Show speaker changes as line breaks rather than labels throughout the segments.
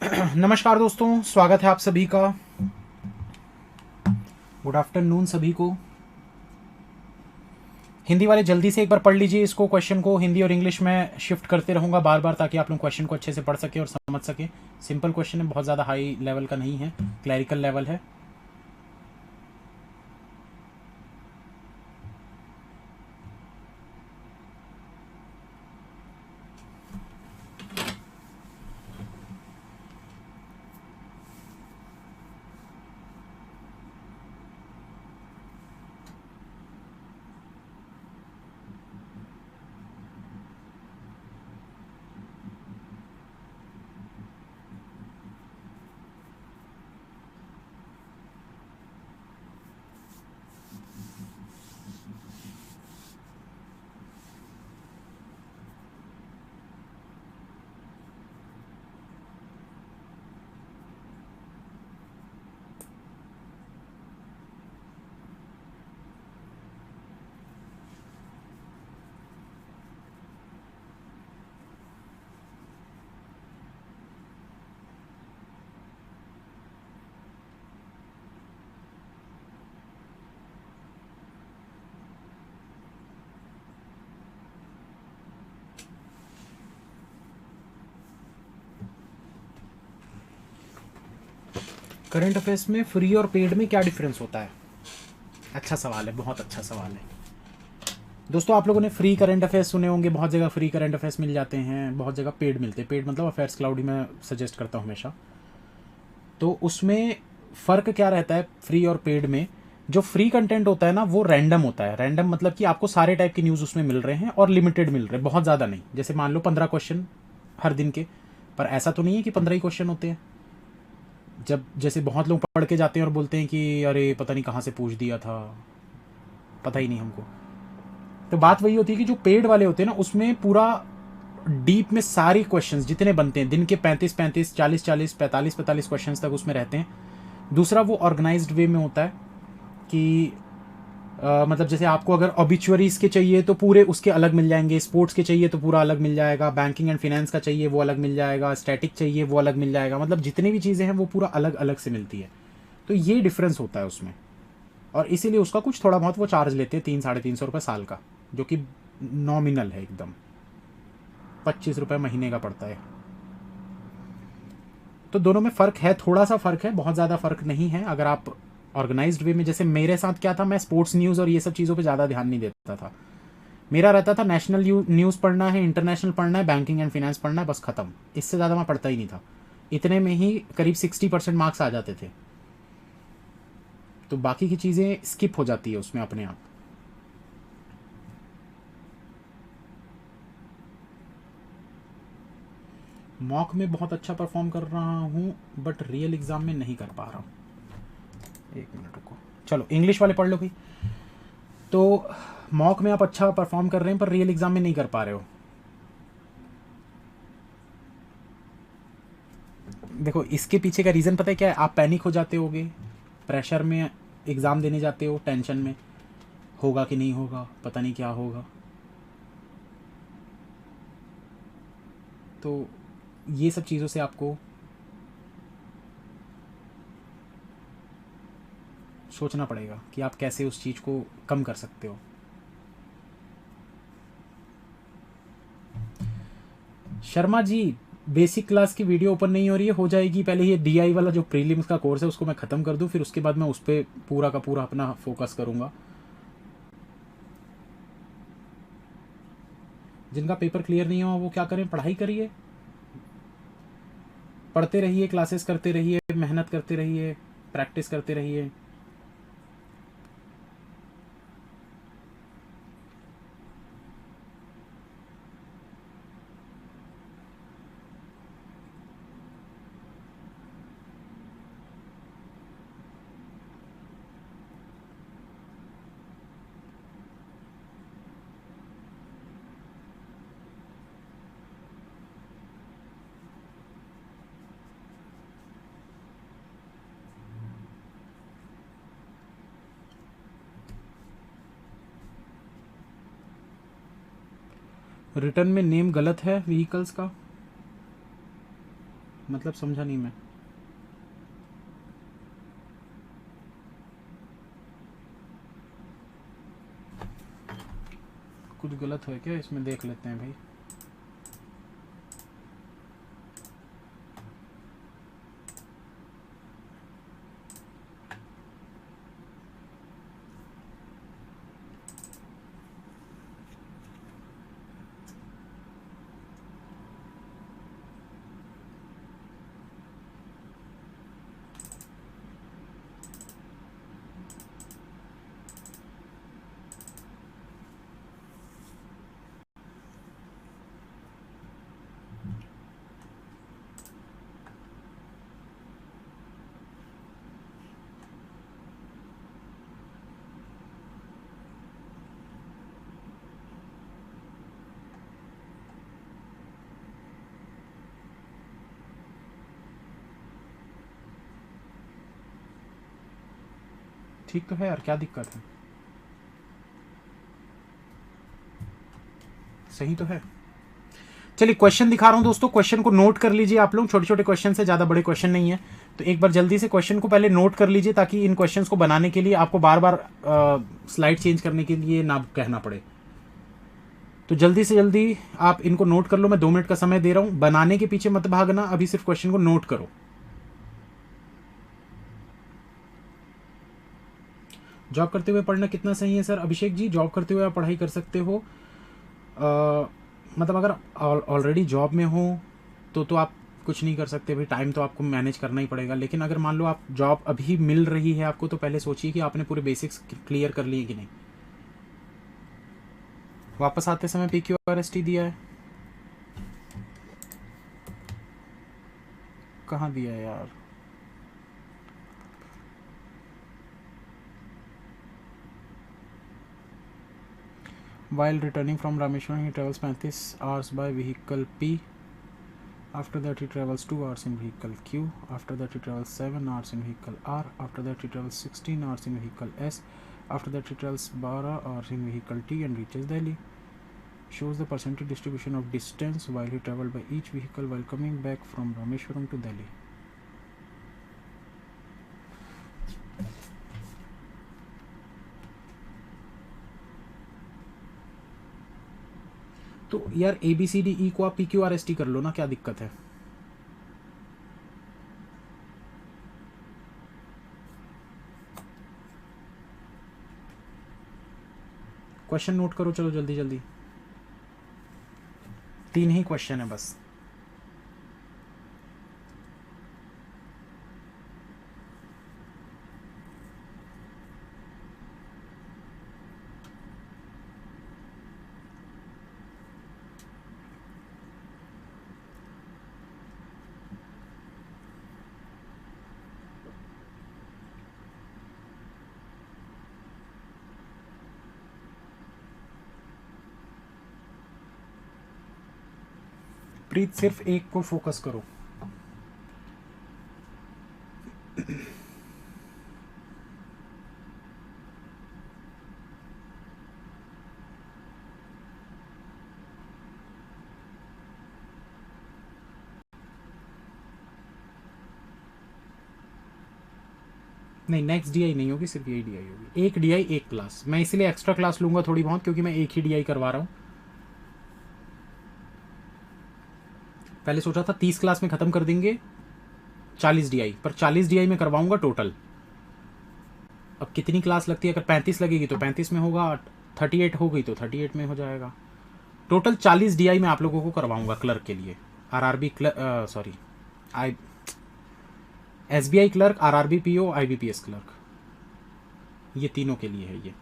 नमस्कार दोस्तों, स्वागत है आप सभी का। गुड आफ्टरनून सभी को। हिंदी वाले जल्दी से एक बार पढ़ लीजिए इसको, क्वेश्चन को हिंदी और इंग्लिश में शिफ्ट करते रहूँगा बार बार, ताकि आप लोग क्वेश्चन को अच्छे से पढ़ सके और समझ सके। सिंपल क्वेश्चन है, बहुत ज़्यादा हाई लेवल का नहीं है, क्लैरिकल लेवल है। करंट अफेयर्स में फ्री और पेड में क्या डिफरेंस होता है? अच्छा सवाल है, बहुत अच्छा सवाल है दोस्तों। आप लोगों ने फ्री करंट अफेयर्स सुने होंगे, बहुत जगह फ्री करंट अफेयर्स मिल जाते हैं, बहुत जगह पेड मिलते हैं। पेड मतलब अफेयर्स क्लाउड ही मैं सजेस्ट करता हूँ हमेशा। तो उसमें फ़र्क क्या रहता है फ्री और पेड में? जो फ्री कंटेंट होता है ना, वो रैंडम होता है। रैंडम मतलब कि आपको सारे टाइप की न्यूज़ उसमें मिल रहे हैं और लिमिटेड मिल रहे हैं, बहुत ज़्यादा नहीं। जैसे मान लो 15 क्वेश्चन हर दिन के, पर ऐसा तो नहीं है कि 15 ही क्वेश्चन होते हैं। जब जैसे बहुत लोग पढ़ के जाते हैं और बोलते हैं कि अरे पता नहीं कहाँ से पूछ दिया था, पता ही नहीं हमको। तो बात वही होती है कि जो पेड वाले होते हैं ना, उसमें पूरा डीप में सारे क्वेश्चंस जितने बनते हैं दिन के 35-35, 40-40, 45-45 क्वेश्चंस तक उसमें रहते हैं। दूसरा, वो ऑर्गेनाइज्ड वे में होता है कि मतलब जैसे आपको अगर ऑबिचुअरीज के चाहिए तो पूरे उसके अलग मिल जाएंगे, स्पोर्ट्स के चाहिए तो पूरा अलग मिल जाएगा, बैंकिंग एंड फाइनेंस का चाहिए वो अलग मिल जाएगा, स्टैटिक चाहिए वो अलग मिल जाएगा। मतलब जितनी भी चीज़ें हैं वो पूरा अलग अलग से मिलती है। तो ये डिफरेंस होता है उसमें, और इसीलिए उसका कुछ थोड़ा बहुत वो चार्ज लेते हैं, 300-350 रुपये साल का, जो कि नॉमिनल है एकदम। 25 रुपये महीने का पड़ता है। तो दोनों में फ़र्क है, थोड़ा सा फ़र्क है, बहुत ज़्यादा फ़र्क नहीं है। अगर आप ऑर्गेनाइज्ड वे में, जैसे मेरे साथ क्या था, मैं स्पोर्ट्स न्यूज़ और ये सब चीज़ों पे ज़्यादा ध्यान नहीं देता था। मेरा रहता था नेशनल न्यूज़ पढ़ना है, इंटरनेशनल पढ़ना है, बैंकिंग एंड फाइनेंस पढ़ना है, बस ख़त्म। इससे ज़्यादा मैं पढ़ता ही नहीं था। इतने में ही करीब 60% मार्क्स आ जाते थे। तो बाकी की चीज़ें स्किप हो जाती है उसमें अपने आप। मॉक में बहुत अच्छा परफॉर्म कर रहा हूँ, बट रियल एग्ज़ाम में नहीं कर पा रहा हूँ। एक मिनट रुको, चलो इंग्लिश वाले पढ़ लो भाई। तो मॉक में आप अच्छा परफॉर्म कर रहे हैं, पर रियल एग्ज़ाम में नहीं कर पा रहे हो। देखो, इसके पीछे का रीज़न पता है क्या है? आप पैनिक हो जाते होगे, प्रेशर में एग्ज़ाम देने जाते हो, टेंशन में, होगा कि नहीं होगा, पता नहीं क्या होगा। तो ये सब चीज़ों से आपको सोचना पड़ेगा कि आप कैसे उस चीज़ को कम कर सकते हो। शर्मा जी, बेसिक क्लास की वीडियो ओपन नहीं हो रही है, हो जाएगी। पहले ये डीआई वाला जो प्रीलिम्स का कोर्स है उसको मैं ख़त्म कर दूँ, फिर उसके बाद मैं उस पर पूरा का पूरा अपना फोकस करूँगा। जिनका पेपर क्लियर नहीं हुआ वो क्या करें? पढ़ाई करिए, पढ़ते रहिए, क्लासेस करते रहिए, मेहनत करते रहिए, प्रैक्टिस करते रहिए। रिटर्न में नेम गलत है व्हीकल्स का। मतलब समझा नहीं मैं। कुछ गलत है क्या इसमें, देख लेते हैं भाई। ठीक तो है यार, क्या दिक्कत है? सही तो है। चलिए क्वेश्चन दिखा रहा हूँ दोस्तों, क्वेश्चन को नोट कर लीजिए आप लोग। छोटे छोटे क्वेश्चन से, ज़्यादा बड़े क्वेश्चन नहीं है, तो एक बार जल्दी से क्वेश्चन को पहले नोट कर लीजिए, ताकि इन क्वेश्चन को बनाने के लिए आपको बार बार स्लाइड चेंज करने के लिए ना कहना पड़े। तो जल्दी से जल्दी आप इनको नोट कर लो। मैं 2 मिनट का समय दे रहा हूँ, बनाने के पीछे मत भागना, अभी सिर्फ क्वेश्चन को नोट करो। जॉब करते हुए पढ़ना कितना सही है सर? अभिषेक जी, जॉब करते हुए आप पढ़ाई कर सकते हो। मतलब अगर ऑलरेडी जॉब में हो तो आप कुछ नहीं कर सकते भाई, टाइम तो आपको मैनेज करना ही पड़ेगा। लेकिन अगर मान लो आप जॉब अभी मिल रही है आपको, तो पहले सोचिए कि आपने पूरे बेसिक्स क्लियर कर लिए कि नहीं। वापस आते समय PQRST दिया है, कहाँ दिया है यार? While returning from Rameshwaram, he travels 35 hours by vehicle P. After that, he travels 2 hours in vehicle Q. After that, he travels 7 hours in vehicle R. After that, he travels 16 hours in vehicle S. After that, he travels 12 hours in vehicle T and reaches Delhi. Shows the percentage distribution of distance while he traveled by each vehicle while coming back from Rameshwaram to Delhi. तो यार ABCDE को आप PQRST कर लो ना, क्या दिक्कत है? Question note करो, चलो जल्दी जल्दी। 3 ही क्वेश्चन है बस। प्रीत, सिर्फ एक को फोकस करो। नहीं, नेक्स्ट DI नहीं होगी, सिर्फ यही DI होगी। एक DI एक क्लास। मैं इसलिए एक्स्ट्रा क्लास लूंगा थोड़ी बहुत, क्योंकि मैं एक ही DI करवा रहा हूँ। पहले सोचा था 30 क्लास में खत्म कर देंगे 40 DI, पर 40 DI में करवाऊंगा टोटल। अब कितनी क्लास लगती है? अगर 35 लगेगी तो 35 में होगा, 38 हो गई तो 38 में हो जाएगा। टोटल 40 DI में आप लोगों को करवाऊंगा क्लर्क के लिए। RRB सॉरी, आई SBI clerk, RRB PO, IBPS clerk, ये तीनों के लिए है ये।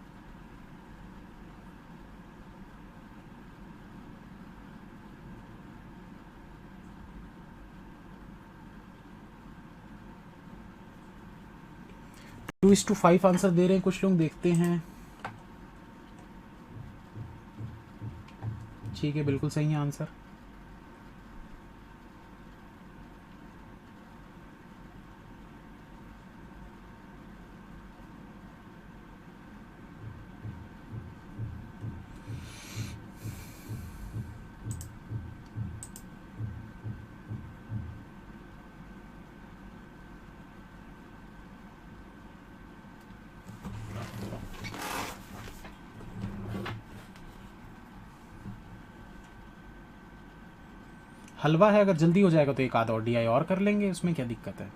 टू इस टू 5 आंसर दे रहे हैं कुछ लोग, देखते हैं। ठीक है, बिल्कुल सही है आंसर। हलवा है, अगर जल्दी हो जाएगा तो एक आधा और DI और कर लेंगे, उसमें क्या दिक्कत है।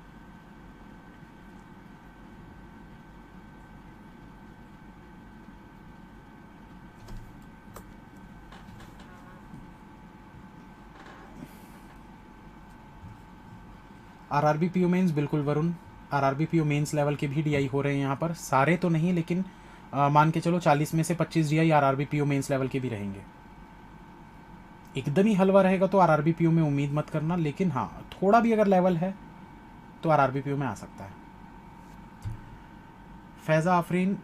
RRB PO मेंस बिल्कुल Varun, RRB PO mains level के भी DI हो रहे हैं यहाँ पर, सारे तो नहीं लेकिन मान के चलो 40 में से 25 DI RRB PO mains level के भी रहेंगे। एकदम ही हलवा रहेगा तो RRB PO में उम्मीद मत करना, लेकिन हाँ थोड़ा भी अगर लेवल है तो RRB PO में आ सकता है। फैज़ा आफरीन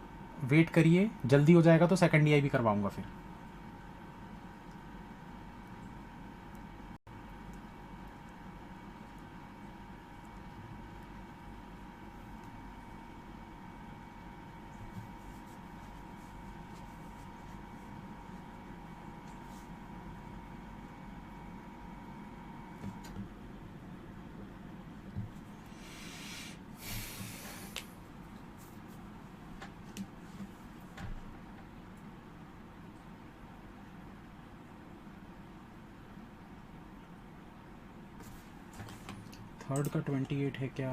वेट करिए, जल्दी हो जाएगा तो सेकंड DI भी करवाऊंगा फिर। थर्ड का 28 है क्या?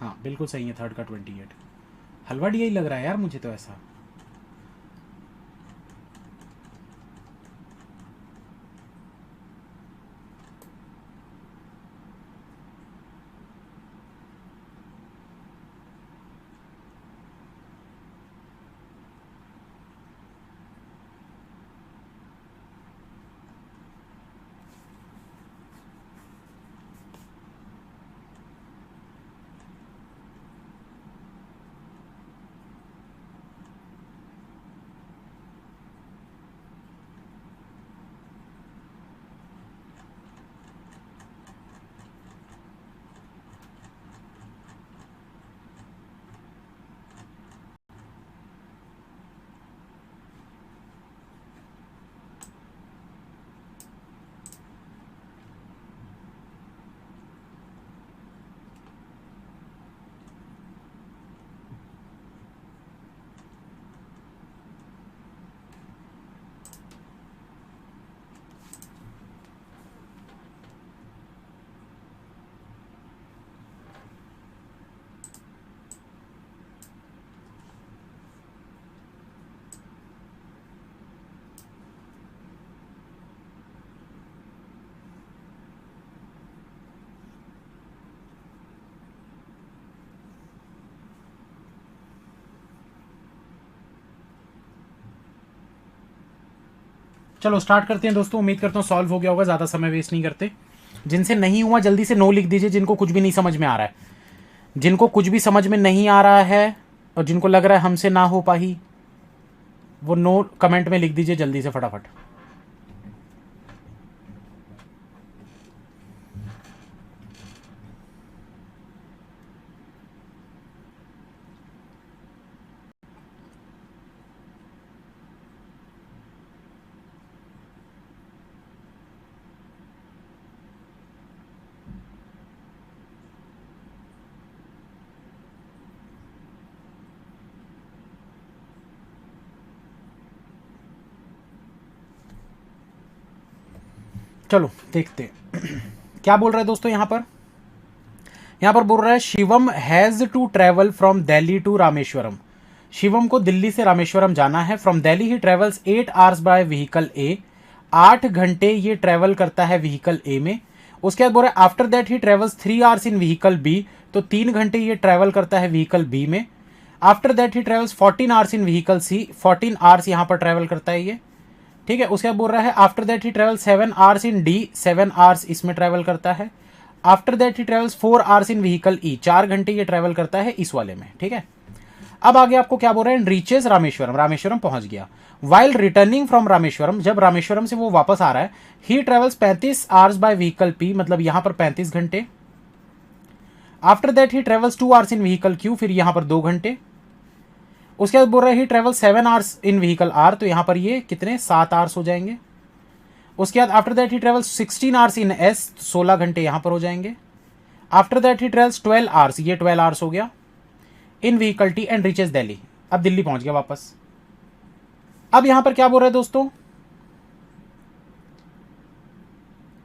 हाँ बिल्कुल सही है, थर्ड का 28 हलवा DI लग रहा है यार मुझे तो ऐसा। चलो स्टार्ट करते हैं दोस्तों, उम्मीद करता हूँ सॉल्व हो गया होगा, ज़्यादा समय वेस्ट नहीं करते। जिनसे नहीं हुआ जल्दी से नो लिख दीजिए, जिनको कुछ भी नहीं समझ में आ रहा है, जिनको कुछ भी समझ में नहीं आ रहा है और जिनको लग रहा है हमसे ना हो पाई, वो नो कमेंट में लिख दीजिए जल्दी से फटाफट। चलो देखते हैं क्या बोल रहा है दोस्तों। यहां पर बोल रहा है Shivam has to travel from Delhi to Rameswaram. Shivam को दिल्ली से रामेश्वरम जाना है। From Delhi he travels 8 hours by vehicle A. 8 घंटे ये ट्रेवल करता है व्हीकल ए में। उसके बाद बोल रहा है after that he travels 3 hours in vehicle B. तो 3 घंटे ये ट्रेवल करता है व्हीकल बी में। After that he travels 14 hours in vehicle C. 14 hours यहां पर ट्रेवल करता है ये, ठीक है। उसके बाद बोल रहा है after that he travel 7 hours in D. 7 hours इसमें ट्रेवल करता है। After that he travels 4 hours in vehicle E. 4 घंटे ये ट्रेवल करता है इस वाले में, ठीक है। अब आगे आपको क्या बोल रहा है, रीचेज रामेश्वरम। रामेश्वरम पहुंच गया। वाइल रिटर्निंग फ्रॉम रामेश्वरम, जब रामेश्वरम से वो वापस आ रहा है, ही travels 35 hours by vehicle P, मतलब यहां पर 35 घंटे। After that he travels 2 hours in vehicle Q, फिर यहां पर 2 घंटे। उसके बाद बोल रहा है he travel 7 hours in vehicle R, तो यहां पर ये कितने 7 आवर्स हो जाएंगे। उसके बाद after that he travel 16 hours in S, 16 घंटे यहां पर हो जाएंगे। After that he travels 12 hours, ये 12 आवर्स हो गया in vehicle T and reaches Delhi. अब दिल्ली पहुंच गया वापस। अब यहां पर क्या बोल रहा है दोस्तों,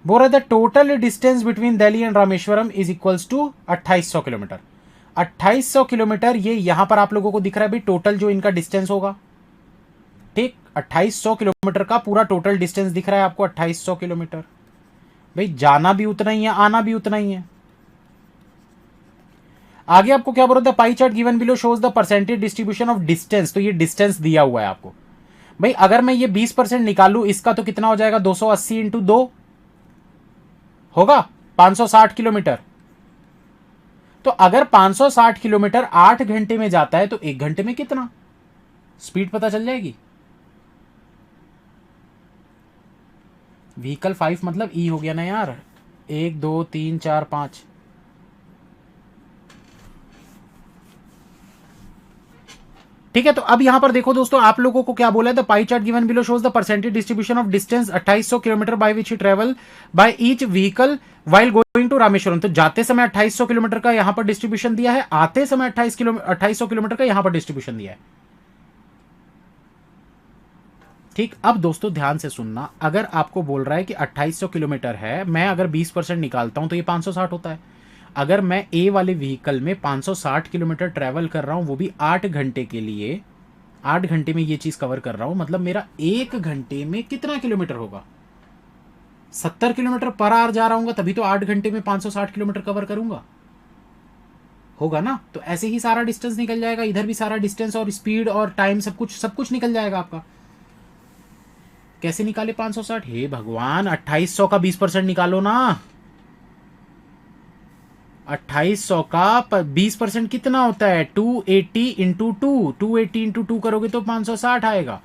बोल रहे थे total distance between Delhi and Rameswaram is equals to 2800 kilometre. 2800 kilometre ये यहां पर आप लोगों को दिख रहा है भाई, टोटल जो इनका डिस्टेंस होगा, ठीक, 2800 किलोमीटर का पूरा टोटल डिस्टेंस दिख रहा है आपको, 2800 किलोमीटर। भाई जाना भी उतना ही है, आना भी उतना ही है। आगे आपको क्या बोल रहा था, पाई chart given below shows the percentage distribution of distance, तो ये डिस्टेंस दिया हुआ है आपको। भाई अगर मैं ये 20% निकालू इसका तो कितना हो जाएगा, 280 इंटू 2 होगा 560 किलोमीटर। तो अगर 560 किलोमीटर 8 घंटे में जाता है तो 1 घंटे में कितना स्पीड पता चल जाएगी। व्हीकल 5 मतलब ई हो गया ना यार, 1 2 3 4 5। ठीक है, तो अब यहां पर देखो दोस्तों, आप लोगों को क्या बोला है, the pie chart given below shows the percentage distribution of distance 2800 kilometre by which he travel by each vehicle while going to Rameswaram. तो जाते समय 2800 किलोमीटर का यहां पर डिस्ट्रीब्यूशन दिया है, आते समय 2800 किलोमीटर का यहां पर डिस्ट्रीब्यूशन दिया है। ठीक, अब दोस्तों ध्यान से सुनना, अगर आपको बोल रहा है कि 2800 किलोमीटर है, मैं अगर 20% निकालता हूं तो ये 560 होता है। अगर मैं ए वाले व्हीकल में 560 किलोमीटर ट्रैवल कर रहा हूं, वो भी 8 घंटे के लिए, 8 घंटे में ये चीज कवर कर रहा हूं, मतलब मेरा 1 घंटे में कितना किलोमीटर होगा, 70 किलोमीटर पर आवर जा रहा हूँ, तभी तो 8 घंटे में 560 किलोमीटर कवर करूंगा, होगा ना। तो ऐसे ही सारा डिस्टेंस निकल जाएगा, इधर भी सारा डिस्टेंस और स्पीड और टाइम सब कुछ निकल जाएगा आपका। कैसे निकाले 560, हे भगवान, 2800 का 20% निकालो ना। 2800 का 20% कितना होता है, 280 इंटू 2, 280 इंटू 2 करोगे तो 560 आएगा।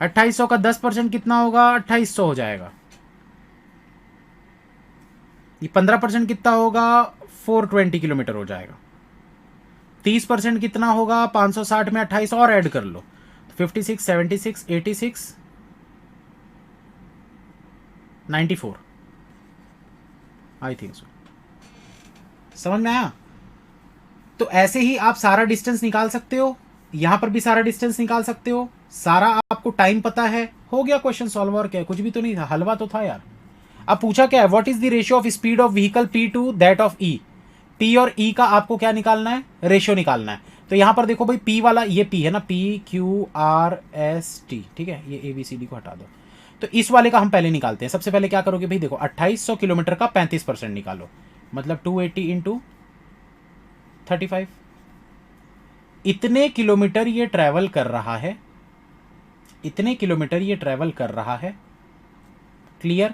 2800 का 10% कितना होगा, 2800 हो जाएगा। ये 15% कितना होगा, 420 किलोमीटर हो जाएगा। 30% कितना होगा, 560 में 28 और ऐड कर लो, 56 76 86 94, आई थिंक सो। समझ में आया। तो ऐसे ही आप सारा डिस्टेंस निकाल सकते हो, यहां पर भी सारा डिस्टेंस निकाल सकते हो, सारा आपको टाइम पता है, हो गया क्वेश्चन सॉल्व। और क्या, कुछ भी तो नहीं था, हलवा तो था यार। अब पूछा क्या है, what is the ratio of speed of vehicle P to that of E. P और ई का आपको क्या निकालना है, रेशियो निकालना है। तो यहां पर देखो भाई, पी वाला ये पी है ना, P Q R S T, ठीक है, ये ए बी सी डी को हटा दो। तो इस वाले का हम पहले निकालते हैं। सबसे पहले क्या करोगे भाई, देखो 2800 किलोमीटर का 35% निकालो, मतलब 280 इंटू 35। इतने किलोमीटर ये ट्रैवल कर रहा है, इतने किलोमीटर ये ट्रैवल कर रहा है, क्लियर।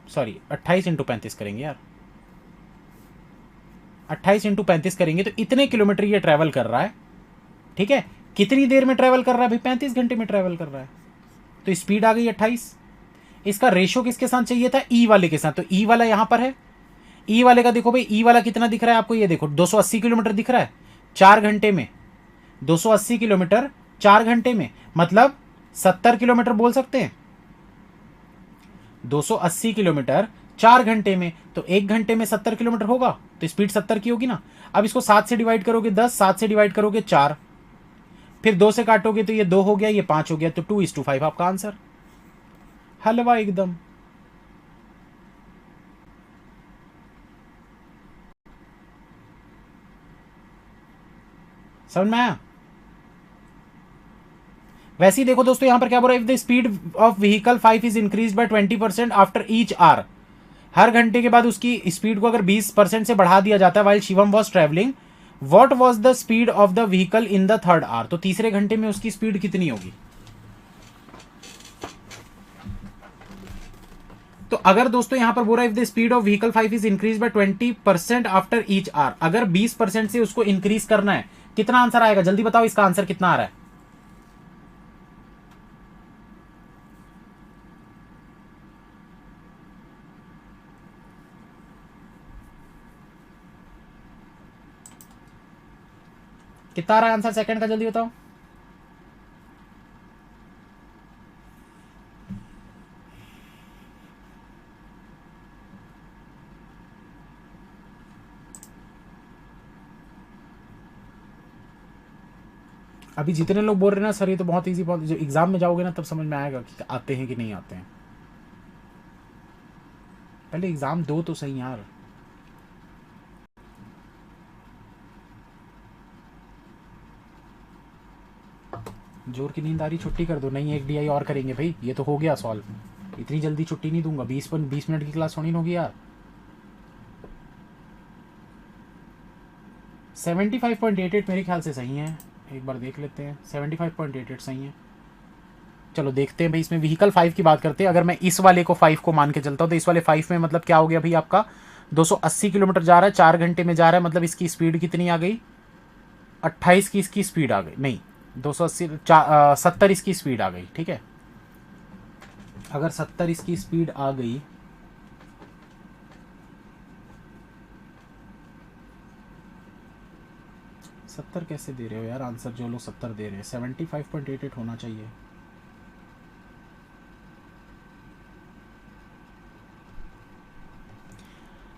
सॉरी, 28 इंटू 35 करेंगे यार, 28 इंटू 35 करेंगे तो इतने किलोमीटर ये ट्रैवल कर रहा है। ठीक है, कितनी देर में ट्रैवल कर रहा है भाई, 35 घंटे में ट्रैवल कर रहा है। तो स्पीड आ गई 28। इसका रेशियो किसके साथ चाहिए था, ई वाले के साथ। तो ई वाला यहां पर है, ई वाले का देखो भाई, ई वाला कितना दिख रहा है आपको, ये देखो 280 किलोमीटर दिख रहा है 4 घंटे में। 280 किलोमीटर 4 घंटे में मतलब 70 किलोमीटर बोल सकते हैं। 280 किलोमीटर 4 घंटे में, तो 1 घंटे में 70 किलोमीटर होगा, तो स्पीड 70 की होगी ना। अब इसको 7 से डिवाइड करोगे 10, 7 से डिवाइड करोगे 4, फिर 2 से काटोगे तो ये 2 हो गया, ये 5 हो गया, तो 2:5 आपका आंसर। हलवा एकदम। समझ में आया। वैसे ही देखो दोस्तों, यहां पर क्या बोल रहा है, if the speed of vehicle 5 is increase by 20% after each hour. हर घंटे के बाद उसकी स्पीड को अगर 20% से बढ़ा दिया जाता है, while Shivam was travelling, what was the speed of the vehicle in the third hour. तो तीसरे घंटे में उसकी स्पीड कितनी होगी। तो अगर दोस्तों यहां पर बोल रहा है, if the speed of vehicle 5 is increase by 20% after each hour, अगर 20% से उसको इंक्रीज करना है, कितना आंसर आएगा, जल्दी बताओ इसका आंसर कितना आ रहा है। कितना आ रहा है आंसर सेकंड का, जल्दी बताओ। अभी जितने लोग बोल रहे हैं ना सर ये तो बहुत इजी, बहुत, जो एग्जाम में जाओगे ना तब समझ में आएगा कि आते हैं कि नहीं आते हैं। पहले एग्ज़ाम दो तो सही यार। जोर की नींद आ रही, छुट्टी कर दो। नहीं, एक DI और करेंगे भाई, ये तो हो गया सॉल्व। इतनी जल्दी छुट्टी नहीं दूंगा, 20 मिनट की क्लास थोड़ी होगी यार। 75.88 मेरे ख्याल से सही है, एक बार देख लेते हैं। 75.88 सही है। चलो देखते हैं भाई, इसमें व्हीकल 5 की बात करते हैं। अगर मैं इस वाले को 5 को मान के चलता हूँ तो इस वाले 5 में मतलब क्या हो गया भाई, आपका 280 किलोमीटर जा रहा है, 4 घंटे में जा रहा है। मतलब इसकी स्पीड कितनी आ गई, 28 की इसकी स्पीड आ गई, नहीं 280, 70 इसकी स्पीड आ गई। ठीक है, अगर 70 इसकी स्पीड आ गई, सत्तर कैसे दे रहे हो यार आंसर, जो लोग 70 दे रहे हैं। 75.88 होना चाहिए।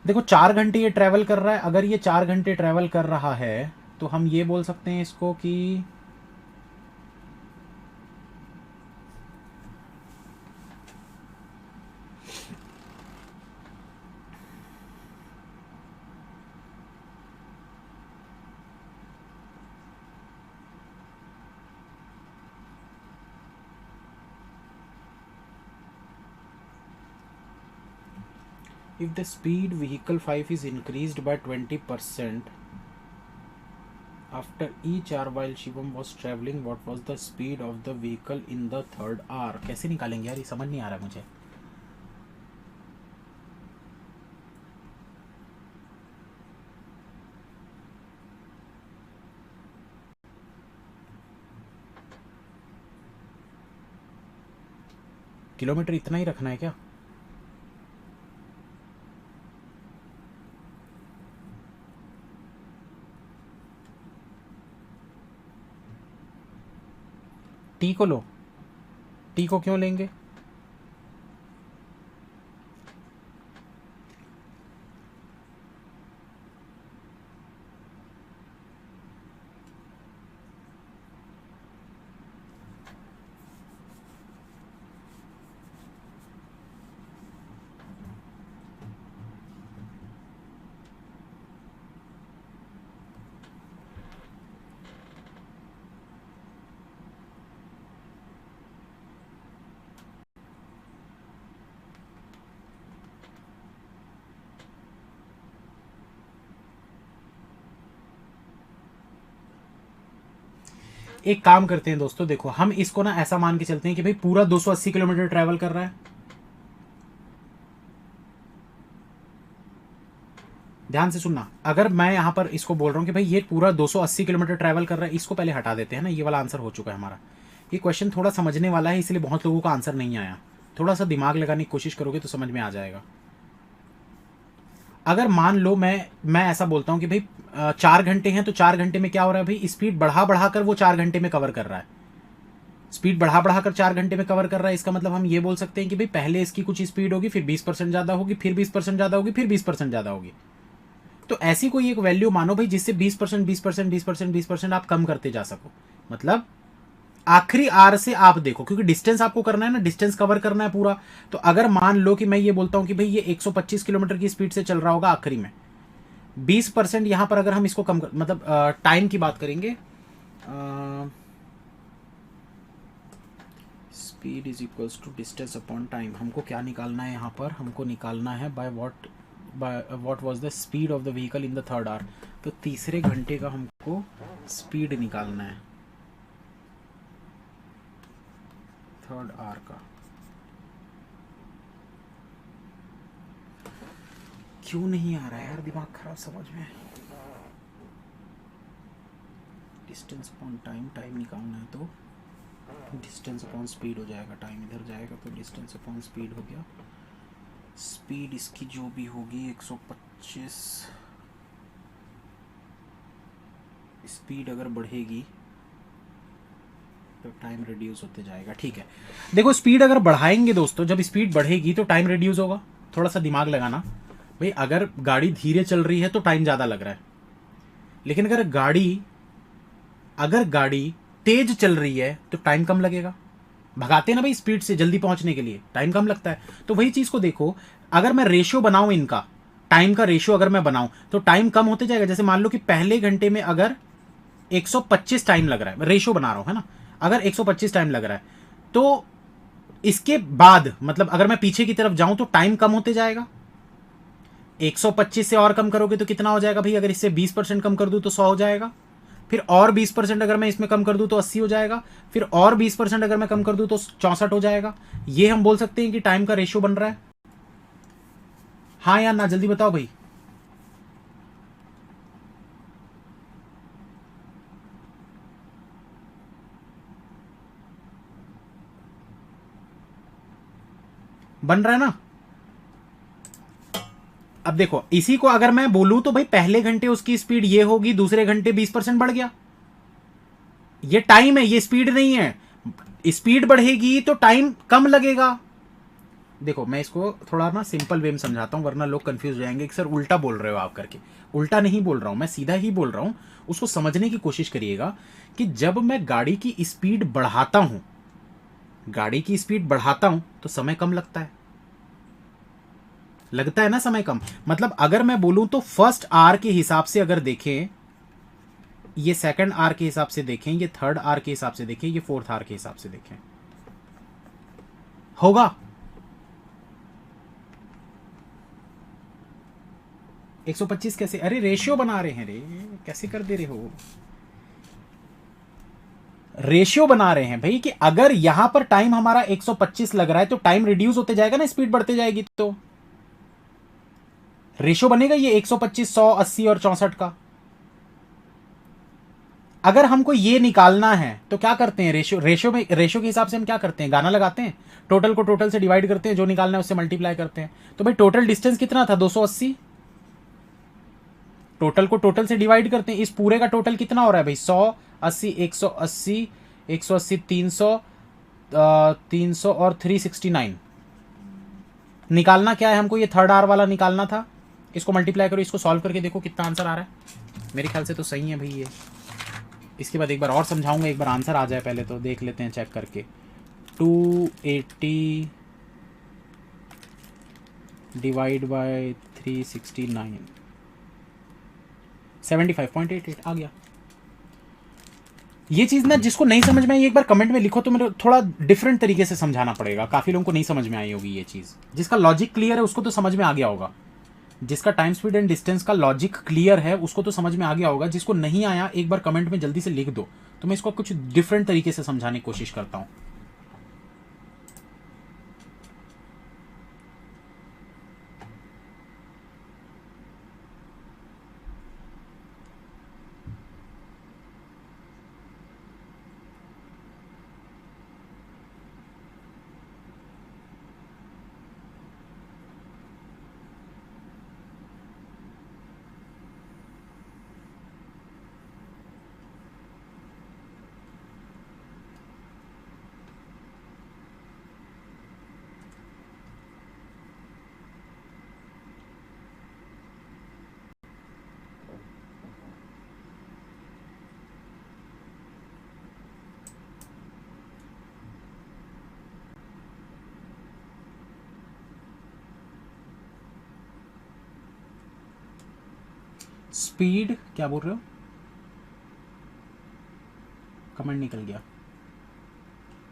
देखो 4 घंटे ये ट्रैवल कर रहा है, अगर ये 4 घंटे ट्रैवल कर रहा है तो हम ये बोल सकते हैं इसको कि if the speed vehicle 5 is increased by 20% after each hour while Shivam was traveling, what was the speed of the vehicle in the third hour? कैसे निकालेंगे यार, ये समझ नहीं आ रहा मुझे। किलोमीटर इतना ही रखना है क्या? टी को लो, टी को क्यों लेंगे? एक काम करते हैं दोस्तों, देखो हम इसको ना ऐसा मान के चलते हैं कि भाई पूरा 280 किलोमीटर ट्रैवल कर रहा है। ध्यान से सुनना, अगर मैं यहां पर इसको बोल रहा हूं कि भाई ये पूरा 280 किलोमीटर ट्रैवल कर रहा है, इसको पहले हटा देते हैं ना, ये वाला आंसर हो चुका है हमारा। ये क्वेश्चन थोड़ा समझने वाला है, इसलिए बहुत लोगों का आंसर नहीं आया। थोड़ा सा दिमाग लगाने की कोशिश करोगे तो समझ में आ जाएगा। अगर मान लो मैं ऐसा बोलता हूं कि भाई 4 घंटे हैं, तो 4 घंटे में क्या हो रहा है भाई, स्पीड बढ़ा बढ़ाकर वो 4 घंटे में कवर कर रहा है। स्पीड बढ़ा बढ़ाकर 4 घंटे में कवर कर रहा है, इसका मतलब हम ये बोल सकते हैं कि भाई पहले इसकी कुछ स्पीड होगी, फिर 20% ज्यादा होगी, फिर 20% ज्यादा होगी, फिर 20% ज्यादा होगी। तो ऐसी कोई एक वैल्यू मानो भाई जिससे 20% 20% 20% 20% आप कम करते जा सको। मतलब आखिरी आर से आप देखो, क्योंकि डिस्टेंस आपको करना है ना, डिस्टेंस कवर करना है पूरा। तो अगर मान लो कि मैं ये बोलता हूं कि भाई ये 125 किलोमीटर की स्पीड से चल रहा होगा आखिरी में, 20% यहां पर अगर हम इसको कम कर, मतलब टाइम की बात करेंगे, speed is equals to distance upon time. हमको क्या निकालना है यहाँ पर, हमको निकालना है by what was the speed of the vehicle in the third hour. तो तीसरे घंटे का हमको स्पीड निकालना है, थर्ड आवर का। क्यों नहीं आ रहा है यार, दिमाग खराब समझ में। डिस्टेंस अपॉन टाइम, टाइम निकालना है तो डिस्टेंस अपॉन स्पीड हो जाएगा, टाइम इधर जाएगा तो डिस्टेंस अपॉन स्पीड हो गया। स्पीड इसकी जो भी होगी 125, स्पीड अगर बढ़ेगी तो टाइम रिड्यूस होते जाएगा। ठीक है, देखो स्पीड अगर बढ़ाएंगे दोस्तों, जब स्पीड बढ़ेगी तो टाइम रिड्यूस होगा। थोड़ा सा दिमाग लगाना भाई, अगर गाड़ी धीरे चल रही है तो टाइम ज़्यादा लग रहा है, लेकिन अगर गाड़ी तेज चल रही है तो टाइम कम लगेगा। भगाते हैं ना भाई स्पीड से जल्दी पहुंचने के लिए, टाइम कम लगता है। तो वही चीज़ को देखो, अगर मैं रेशियो बनाऊं इनका, टाइम का रेशियो अगर मैं बनाऊं तो टाइम कम होते जाएगा। जैसे मान लो कि पहले घंटे में अगर 125 टाइम लग रहा है, रेशियो बना रहा हूं है ना, अगर 125 टाइम लग रहा है तो इसके बाद मतलब अगर मैं पीछे की तरफ जाऊं तो टाइम कम होते जाएगा। 125 से और कम करोगे तो कितना हो जाएगा भाई? अगर इससे 20% कम कर दूं तो 100 हो जाएगा। फिर और 20% अगर मैं इसमें कम कर दूं तो 80 हो जाएगा। फिर और 20% अगर मैं कम कर दूं तो 64 हो जाएगा। ये हम बोल सकते हैं कि टाइम का रेशियो बन रहा है। हाँ या ना, जल्दी बताओ भाई। बन रहा है ना? अब देखो, इसी को अगर मैं बोलूं तो भाई पहले घंटे उसकी स्पीड ये होगी, दूसरे घंटे 20% बढ़ गया। ये टाइम है, ये स्पीड नहीं है। स्पीड बढ़ेगी तो टाइम कम लगेगा। देखो मैं इसको थोड़ा ना सिंपल वे में समझाता हूं, वरना लोग कंफ्यूज हो जाएंगे कि सर उल्टा बोल रहे हो आप करके। उल्टा नहीं बोल रहा हूं, मैं सीधा ही बोल रहा हूं। उसको समझने की कोशिश करिएगा कि जब मैं गाड़ी की स्पीड बढ़ाता हूं, गाड़ी की स्पीड बढ़ाता हूं तो समय कम लगता है। लगता है ना समय कम। मतलब अगर मैं बोलूं तो फर्स्ट आर के हिसाब से अगर देखें, ये सेकंड आर के हिसाब से देखें, ये थर्ड आर के हिसाब से देखें, ये फोर्थ आर के हिसाब से देखें, होगा 125 कैसे? अरे रेशियो बना रहे हैं रे, कैसे कर दे रहे हो? रेशियो बना रहे हैं भाई कि अगर यहां पर टाइम हमारा 125 लग रहा है तो टाइम रिड्यूस होते जाएगा ना, स्पीड बढ़ते जाएगी तो रेशियो बनेगा ये 125, 100, 80 और 64 का। अगर हमको ये निकालना है तो क्या करते हैं? रेशियो के हिसाब से हम क्या करते हैं? गाना लगाते हैं, टोटल को टोटल से डिवाइड करते हैं, जो निकालना है उससे मल्टीप्लाई करते हैं। तो भाई टोटल डिस्टेंस कितना था? 280। टोटल को टोटल से डिवाइड करते हैं, इस पूरे का टोटल कितना हो रहा है भाई? 100, 80, 180, 180, 300, 300 और 369। निकालना क्या है हमको? ये थर्ड आर वाला निकालना था। इसको मल्टीप्लाई करो, इसको सॉल्व करके देखो कितना आंसर आ रहा है। मेरे ख्याल से तो सही है भाई ये। इसके बाद एक बार और समझाऊंगा, एक बार आंसर आ जाए पहले तो देख लेते हैं चेक करके। 280 डिवाइड बाय 369, 75.88 आ गया। ये चीज ना जिसको नहीं समझ में आई एक बार कमेंट में लिखो, तो मेरे थोड़ा डिफरेंट तरीके से समझाना पड़ेगा। काफी लोगों को नहीं समझ में आई होगी ये चीज। जिसका लॉजिक क्लियर है उसको तो समझ में आ गया होगा। जिसका टाइम स्पीड एंड डिस्टेंस का लॉजिक क्लियर है उसको तो समझ में आ गया होगा। जिसको नहीं आया एक बार कमेंट में जल्दी से लिख दो, तो मैं इसको कुछ डिफरेंट तरीके से समझाने की कोशिश करता हूं। स्पीड क्या बोल रहे हो? कमेंट निकल गया।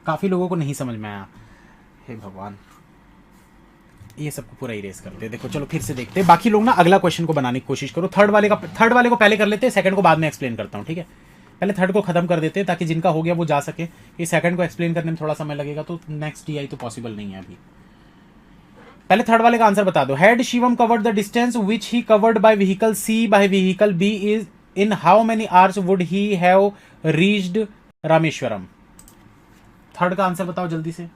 काफी लोगों को नहीं समझ में आया। हे भगवान, ये सबको पूरा इरेज करते हैं। देखो चलो फिर से देखते हैं। बाकी लोग ना अगला क्वेश्चन को बनाने की कोशिश करो। थर्ड वाले को पहले कर लेते हैं, सेकंड को बाद में एक्सप्लेन करता हूँ, ठीक है? पहले थर्ड को खत्म कर देते हैं ताकि जिनका हो गया वो जा सके। ये सेकंड को एक्सप्लेन करने में थोड़ा समय लगेगा, तो नेक्स्ट टीआई तो पॉसिबल नहीं है अभी। पहले थर्ड वाले का आंसर बता दो। Had Shivam covered the distance which he covered by vehicle C by vehicle B is in how many hours would he have reached Rameswaram? Third का आंसर बताओ जल्दी से।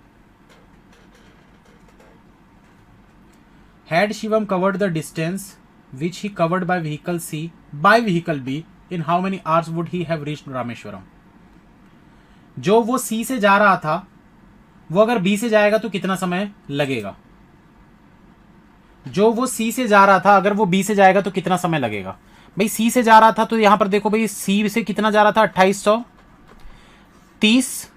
Had Shivam covered the distance which he covered by vehicle C by vehicle B in how many hours would he have reached Rameswaram? जो वो सी से जा रहा था वो अगर बी से जाएगा तो कितना समय लगेगा? जो वो सी से जा रहा था अगर वो बी से जाएगा तो कितना समय लगेगा? भाई सी से जा रहा था तो यहां पर देखो भाई सी से कितना जा रहा था? 2830,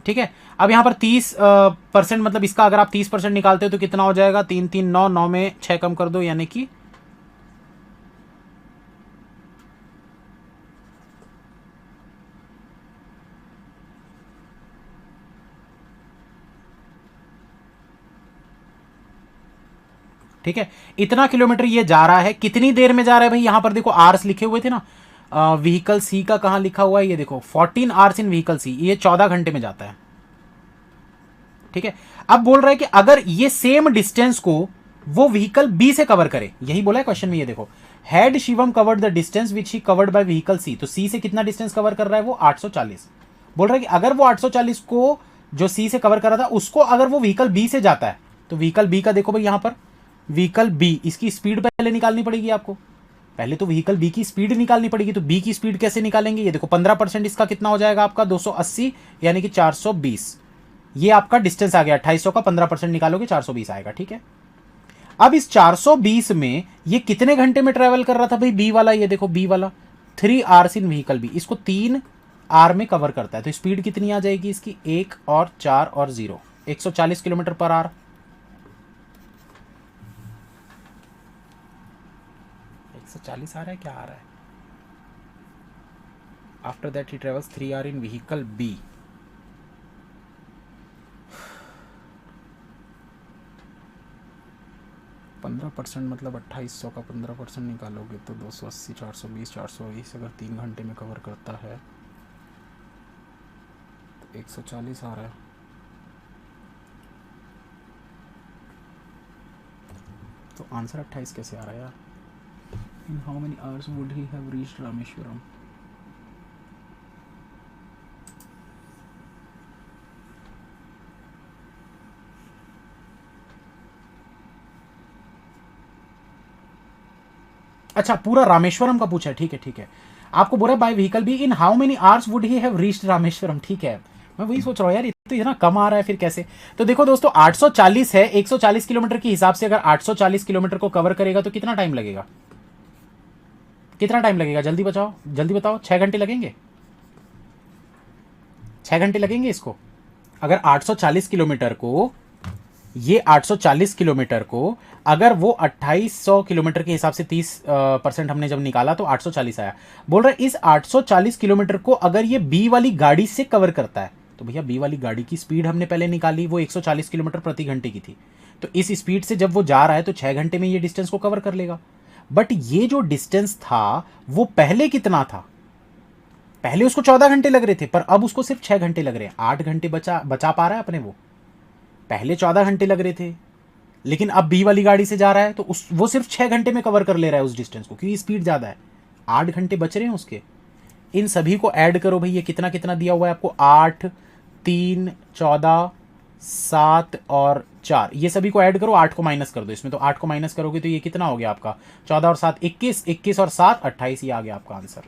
ठीक है? अब यहाँ पर 30% मतलब इसका अगर आप 30% निकालते हो तो कितना हो जाएगा, 3 3 9, 9 में 6 कम कर दो, यानी कि ठीक है, इतना किलोमीटर ये जा रहा है। कितनी देर में जा रहा है भाई, यहां पर देखो आर्स लिखे हुए थे ना, व्हीकल सी का कहां लिखा हुआ है, ये देखो 14 आवर्स इन व्हीकल सी, ये 14 घंटे में जाता है। ठीक है, अब बोल रहा है कि अगर ये सेम डिस्टेंस को वो व्हीकल बी से कवर करे, यही बोला है क्वेश्चन में, ये देखो, had Shivam covered the distance which he covered by vehicle C, तो सी से कितना डिस्टेंस कवर कर रहा है वो 840। बोल रहा है कि अगर वो 840 को जो सी से कवर कर रहा था उसको अगर वो व्हीकल बी से जाता है, तो व्हीकल बी का देखो भाई यहां पर, व्हीकल बी, इसकी स्पीड पहले निकालनी पड़ेगी आपको, पहले तो व्हीकल बी की स्पीड निकालनी पड़ेगी। तो बी की स्पीड कैसे निकालेंगे, ये देखो 15% इसका कितना हो जाएगा आपका 280, यानी कि 420। ये आपका डिस्टेंस आ गया 2800 का, 15% निकालोगे 420 आएगा। ठीक है, अब इस 420 में ये कितने घंटे में ट्रेवल कर रहा था भाई बी वाला, ये देखो बी वाला 3 आवर्स इन व्हीकल बी, इसको 3 आवर में कवर करता है। तो स्पीड कितनी आ जाएगी इसकी, 1 और 4 और 0, 140 किलोमीटर पर आवर। 140 आ रहा है, क्या आ रहा है। After that he travels 3 hour in vehicle B. पंद्रह परसेंट मतलब 2800 का 15% निकालोगे तो 280, 420, 420 अगर 3 घंटे में कवर करता है तो 140 आ रहा है। तो आंसर 28 कैसे आ रहा है यार। इन how many hours would he have reached Rameswaram. अच्छा, पूरा रामेश्वरम का पूछा है, ठीक है ठीक है। आपको बोला बाय व्हीकल भी इन how many hours would he have reached Rameswaram. ठीक है, मैं वही सोच रहा हूँ यार, तो इतना कम आ रहा है फिर कैसे। तो देखो दोस्तों 840 है, 140 किलोमीटर के हिसाब से अगर 840 किलोमीटर को कवर करेगा तो कितना टाइम लगेगा, कितना टाइम लगेगा, जल्दी बचाओ, जल्दी बताओ। 6 घंटे लगेंगे, 6 घंटे लगेंगे इसको। अगर 840 किलोमीटर को, ये 840 किलोमीटर को अगर वो 2800 किलोमीटर के हिसाब से 30% हमने जब निकाला तो 840 आया। बोल रहा है इस 840 किलोमीटर को अगर ये बी वाली गाड़ी से कवर करता है, तो भैया बी वाली गाड़ी की स्पीड हमने पहले निकाली, वो 140 किलोमीटर प्रति घंटे की थी। तो इस स्पीड से जब वो जा रहा है तो 6 घंटे में ये डिस्टेंस को कवर कर लेगा। बट ये जो डिस्टेंस था वो पहले कितना था, पहले उसको 14 घंटे लग रहे थे, पर अब उसको सिर्फ 6 घंटे लग रहे हैं। 8 घंटे बचा बचा पा रहा है अपने वो, पहले 14 घंटे लग रहे थे, लेकिन अब बी वाली गाड़ी से जा रहा है तो उस वो सिर्फ 6 घंटे में कवर कर ले रहा है उस डिस्टेंस को, क्योंकि स्पीड ज़्यादा है। 8 घंटे बच रहे हैं उसके। इन सभी को ऐड करो भाई, ये कितना कितना दिया हुआ है आपको, 8, 3, 14, 7 और 4, ये सभी को ऐड करो, 8 को माइनस कर दो इसमें, तो 8 को माइनस करोगे तो ये कितना हो गया आपका, 14 और 7 21, 21 और 7 28, ये आ गया आपका आंसर।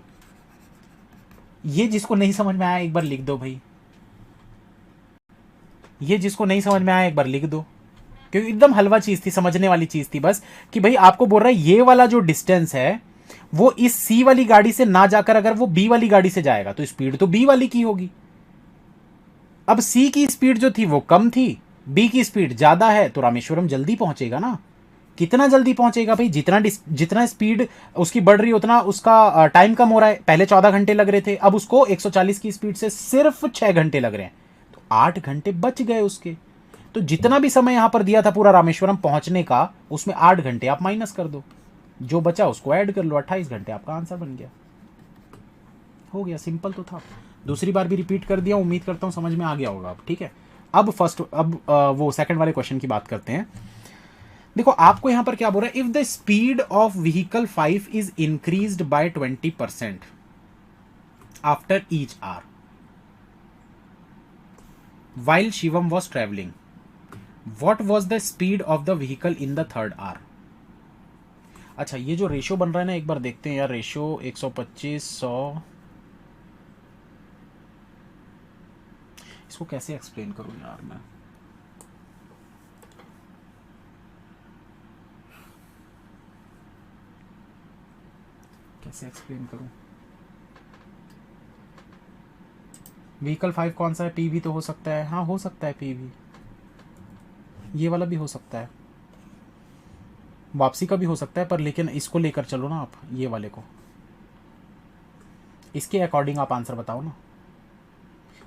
ये जिसको नहीं समझ में आया एक बार लिख दो भाई, ये जिसको नहीं समझ में आया एक बार लिख दो, क्योंकि एकदम हलवा चीज थी, समझने वाली चीज थी बस, कि भाई आपको बोल रहा है ये वाला जो डिस्टेंस है वो इस सी वाली गाड़ी से ना जाकर अगर वो बी वाली गाड़ी से जाएगा तो स्पीड तो बी वाली की होगी। अब सी की स्पीड जो थी वो कम थी, बी की स्पीड ज्यादा है, तो रामेश्वरम जल्दी पहुंचेगा ना। कितना जल्दी पहुंचेगा भाई, जितना जितना स्पीड उसकी बढ़ रही उतना उसका टाइम कम हो रहा है। पहले 14 घंटे लग रहे थे, अब उसको 140 की स्पीड से सिर्फ 6 घंटे लग रहे हैं, तो 8 घंटे बच गए उसके। तो जितना भी समय यहां पर दिया था पूरा रामेश्वरम पहुंचने का, उसमें 8 घंटे आप माइनस कर दो, जो बचा उसको ऐड कर लो, 28 घंटे आपका आंसर बन गया। हो गया, सिंपल तो था। दूसरी बार भी रिपीट कर दिया, उम्मीद करता हूं समझ में आ गया होगा अब। ठीक है, अब वो सेकंड वाले क्वेश्चन की बात करते हैं। देखो आपको यहां पर क्या बोल रहा है, if the speed of vehicle 5 is increased by 20% after each hour while Shivam was traveling, what was the speed of the vehicle in the third hour? अच्छा, ये जो रेशियो बन रहा है ना, एक बार देखते हैं यार, रेशियो 125 100, इसको कैसे एक्सप्लेन करूं यार मैं, कैसे एक्सप्लेन करूं। व्हीकल 5 कौन सा है? पीवी तो हो सकता है, हाँ हो सकता है पीवी, ये वाला भी हो सकता है, वापसी का भी हो सकता है, पर लेकिन इसको लेकर चलो ना आप, ये वाले को, इसके अकॉर्डिंग आप आंसर बताओ ना,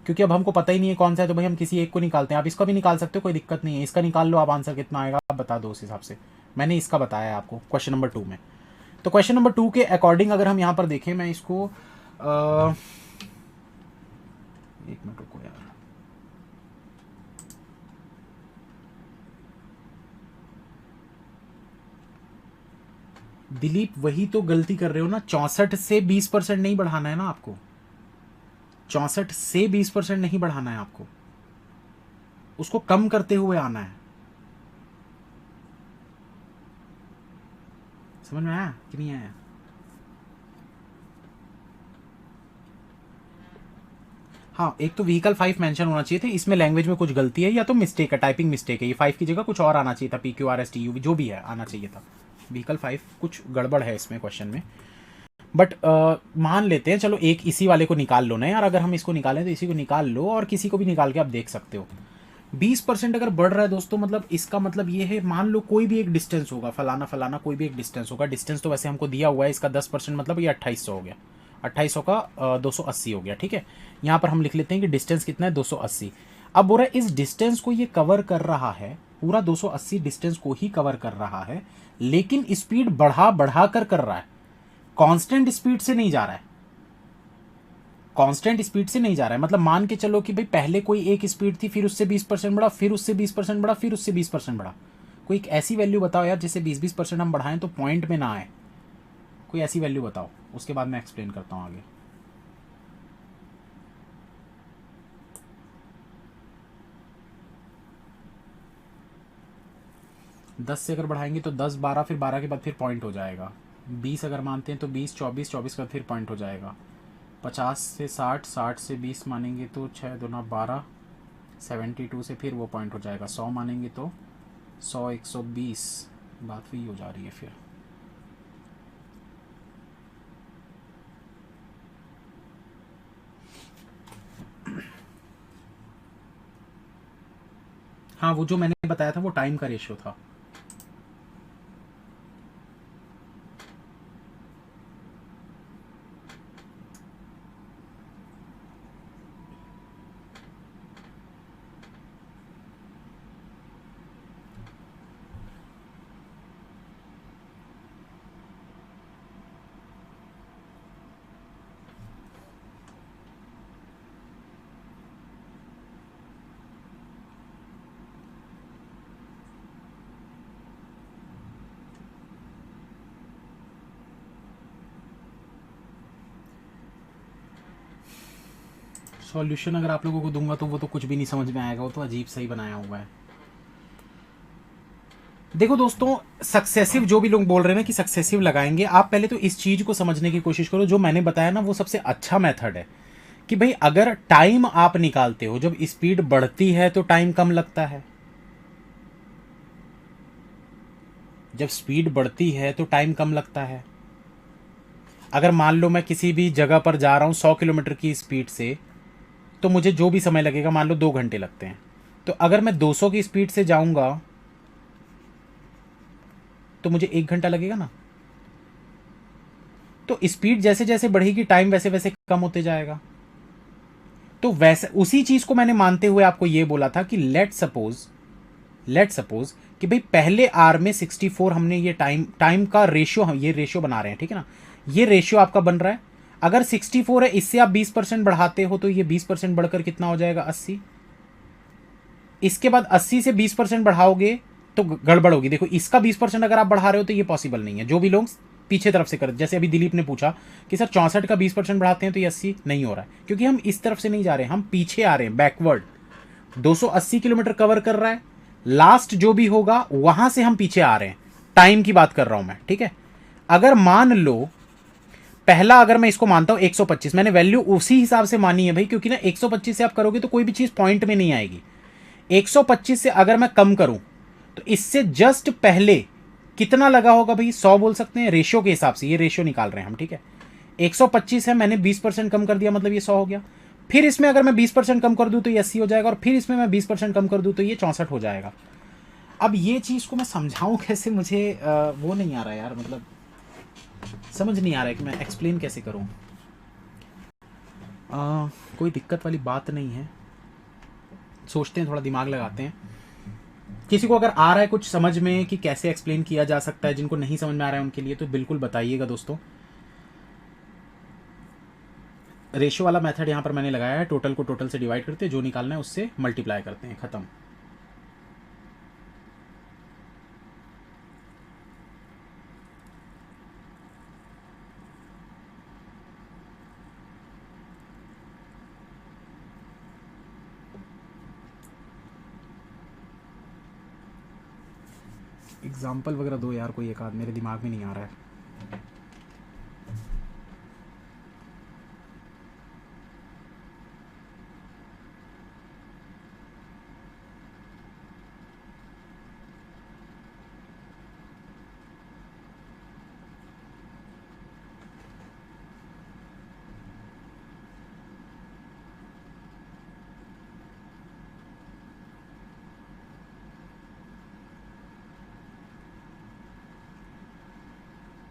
क्योंकि अब हमको पता ही नहीं है कौन सा है, तो भाई हम किसी एक को निकालते हैं। आप इसका भी निकाल सकते हो, कोई दिक्कत नहीं है, इसका निकाल लो आप, आंसर कितना आएगा आप बता दो उस हिसाब से। मैंने इसका बताया है आपको क्वेश्चन नंबर 2 में। तो क्वेश्चन नंबर 2 के अकॉर्डिंग अगर हम यहाँ पर देखें, मैं इसको एक मिनट रुको यार, दिलीप वही तो गलती कर रहे हो ना, 64 से 20% नहीं बढ़ाना है ना आपको, 64 से 20% नहीं बढ़ाना है आपको, उसको कम करते हुए आना है। समझ में आया कि नहीं आया? हाँ, एक तो व्हीकल 5 मेंशन होना चाहिए थे, इसमें लैंग्वेज में कुछ गलती है या तो मिस्टेक है, टाइपिंग मिस्टेक है, ये 5 की जगह कुछ और आना चाहिए था, PQRSTU जो भी है आना चाहिए था, व्हीकल 5 कुछ गड़बड़ है इसमें क्वेश्चन में। बट मान लेते हैं, चलो एक इसी वाले को निकाल लो ना यार, अगर हम इसको निकालें तो इसी को निकाल लो, और किसी को भी निकाल के आप देख सकते हो। 20% अगर बढ़ रहा है दोस्तों, मतलब इसका मतलब ये है, मान लो कोई भी एक डिस्टेंस होगा, फलाना फलाना कोई भी एक डिस्टेंस होगा, डिस्टेंस तो वैसे हमको दिया हुआ है, इसका 10% मतलब ये 2800 हो गया, 2800 का 280 हो गया, ठीक है। यहाँ पर हम लिख लेते हैं कि डिस्टेंस कितना है, 280। अब बोल रहा है इस डिस्टेंस को ये कवर कर रहा है, पूरा 280 डिस्टेंस को ही कवर कर रहा है, लेकिन स्पीड बढ़ा बढ़ा कर रहा है, कांस्टेंट स्पीड से नहीं जा रहा है, कांस्टेंट स्पीड से नहीं जा रहा है। मतलब मान के चलो कि भाई पहले कोई एक स्पीड थी, फिर उससे 20% बढ़ा, फिर उससे 20% बढ़ा, फिर उससे 20% बढ़ा। कोई एक ऐसी वैल्यू बताओ यार जिससे 20-20% हम बढ़ाएं तो पॉइंट में ना आए, कोई ऐसी वैल्यू बताओ, उसके बाद मैं एक्सप्लेन करता हूं आगे। दस से अगर बढ़ाएंगे तो 10 12, फिर 12 के बाद फिर पॉइंट हो जाएगा। 20 अगर मानते हैं तो 20 24, 24 के बाद फिर पॉइंट हो जाएगा। 50 से 60, 60 से 20 मानेंगे तो 6 दूना 12, 72 से फिर वो पॉइंट हो जाएगा। 100 मानेंगे तो 100 120, बात वही हो जा रही है फिर। हाँ, वो जो मैंने बताया था वो टाइम का रेशियो था। सॉल्यूशन अगर आप लोगों को दूंगा तो वो तो कुछ भी नहीं समझ में आएगा, वो तो अजीब सही बनाया हुआ है। देखो दोस्तों, सक्सेसिव जो भी लोग बोल रहे हैं ना कि सक्सेसिव लगाएंगे, आप पहले तो इस चीज को समझने की कोशिश करो। जो मैंने बताया ना वो सबसे अच्छा मेथड है कि भाई अगर टाइम आप निकालते हो, जब स्पीड बढ़ती है तो टाइम कम लगता है, जब स्पीड बढ़ती है तो टाइम कम लगता है। अगर मान लो मैं किसी भी जगह पर जा रहा हूं 100 किलोमीटर की स्पीड से, तो मुझे जो भी समय लगेगा, मान लो 2 घंटे लगते हैं, तो अगर मैं 200 की स्पीड से जाऊंगा तो मुझे 1 घंटा लगेगा ना। तो स्पीड जैसे जैसे बढ़ेगी टाइम वैसे वैसे कम होते जाएगा। तो वैसे उसी चीज को मैंने मानते हुए आपको यह बोला था कि लेट सपोज कि भाई पहले आर में 64 हमने ये टाइम का रेशियो, हम ये रेशियो बना रहे हैं, ठीक है ना, ये रेशियो आपका बन रहा है। अगर 64 है, इससे आप 20% बढ़ाते हो तो ये 20% बढ़कर कितना हो जाएगा, 80। इसके बाद 80 से 20% बढ़ाओगे तो गड़बड़ होगी। देखो इसका 20% अगर आप बढ़ा रहे हो तो ये पॉसिबल नहीं है। जो भी लोग पीछे तरफ से कर, जैसे अभी दिलीप ने पूछा कि सर 64 का 20% बढ़ाते हैं तो ये 80 नहीं हो रहा है, क्योंकि हम इस तरफ से नहीं जा रहे हैं, हम पीछे आ रहे हैं, बैकवर्ड। 280 किलोमीटर कवर कर रहा है, लास्ट जो भी होगा वहां से हम पीछे आ रहे हैं, टाइम की बात कर रहा हूं मैं, ठीक है। अगर मान लो पहला, अगर मैं इसको मानता हूं 125, मैंने वैल्यू उसी हिसाब से मानी है भाई, क्योंकि ना 125 से आप करोगे तो कोई भी चीज पॉइंट में नहीं आएगी। 125 से अगर मैं कम करूं तो इससे जस्ट पहले कितना लगा होगा भाई, 100 बोल सकते हैं, रेशियो के हिसाब से, ये रेशियो निकाल रहे हैं हम, ठीक है। 125 है, मैंने 20% कम कर दिया, मतलब ये 100 हो गया। फिर इसमें अगर मैं 20% कम कर दूं तो ये 80 हो जाएगा, और फिर इसमें मैं 20% कम कर दूं तो ये 64 हो जाएगा। अब ये चीज़ को मैं समझाऊं कैसे, मुझे वो नहीं आ रहा यार, मतलब समझ नहीं आ रहा है कि मैं एक्सप्लेन कैसे करूं। कोई दिक्कत वाली बात नहीं है, सोचते हैं, थोड़ा दिमाग लगाते हैं। किसी को अगर आ रहा है कुछ समझ में कि कैसे एक्सप्लेन किया जा सकता है, जिनको नहीं समझ में आ रहा है उनके लिए, तो बिल्कुल बताइएगा दोस्तों। रेशियो वाला मेथड यहाँ पर मैंने लगाया है, टोटल को टोटल से डिवाइड करते हैं, जो निकालना है उससे मल्टीप्लाई करते हैं, खत्म। एग्जाम्पल वगैरह दो यार कोई एक आध, मेरे दिमाग में नहीं आ रहा है।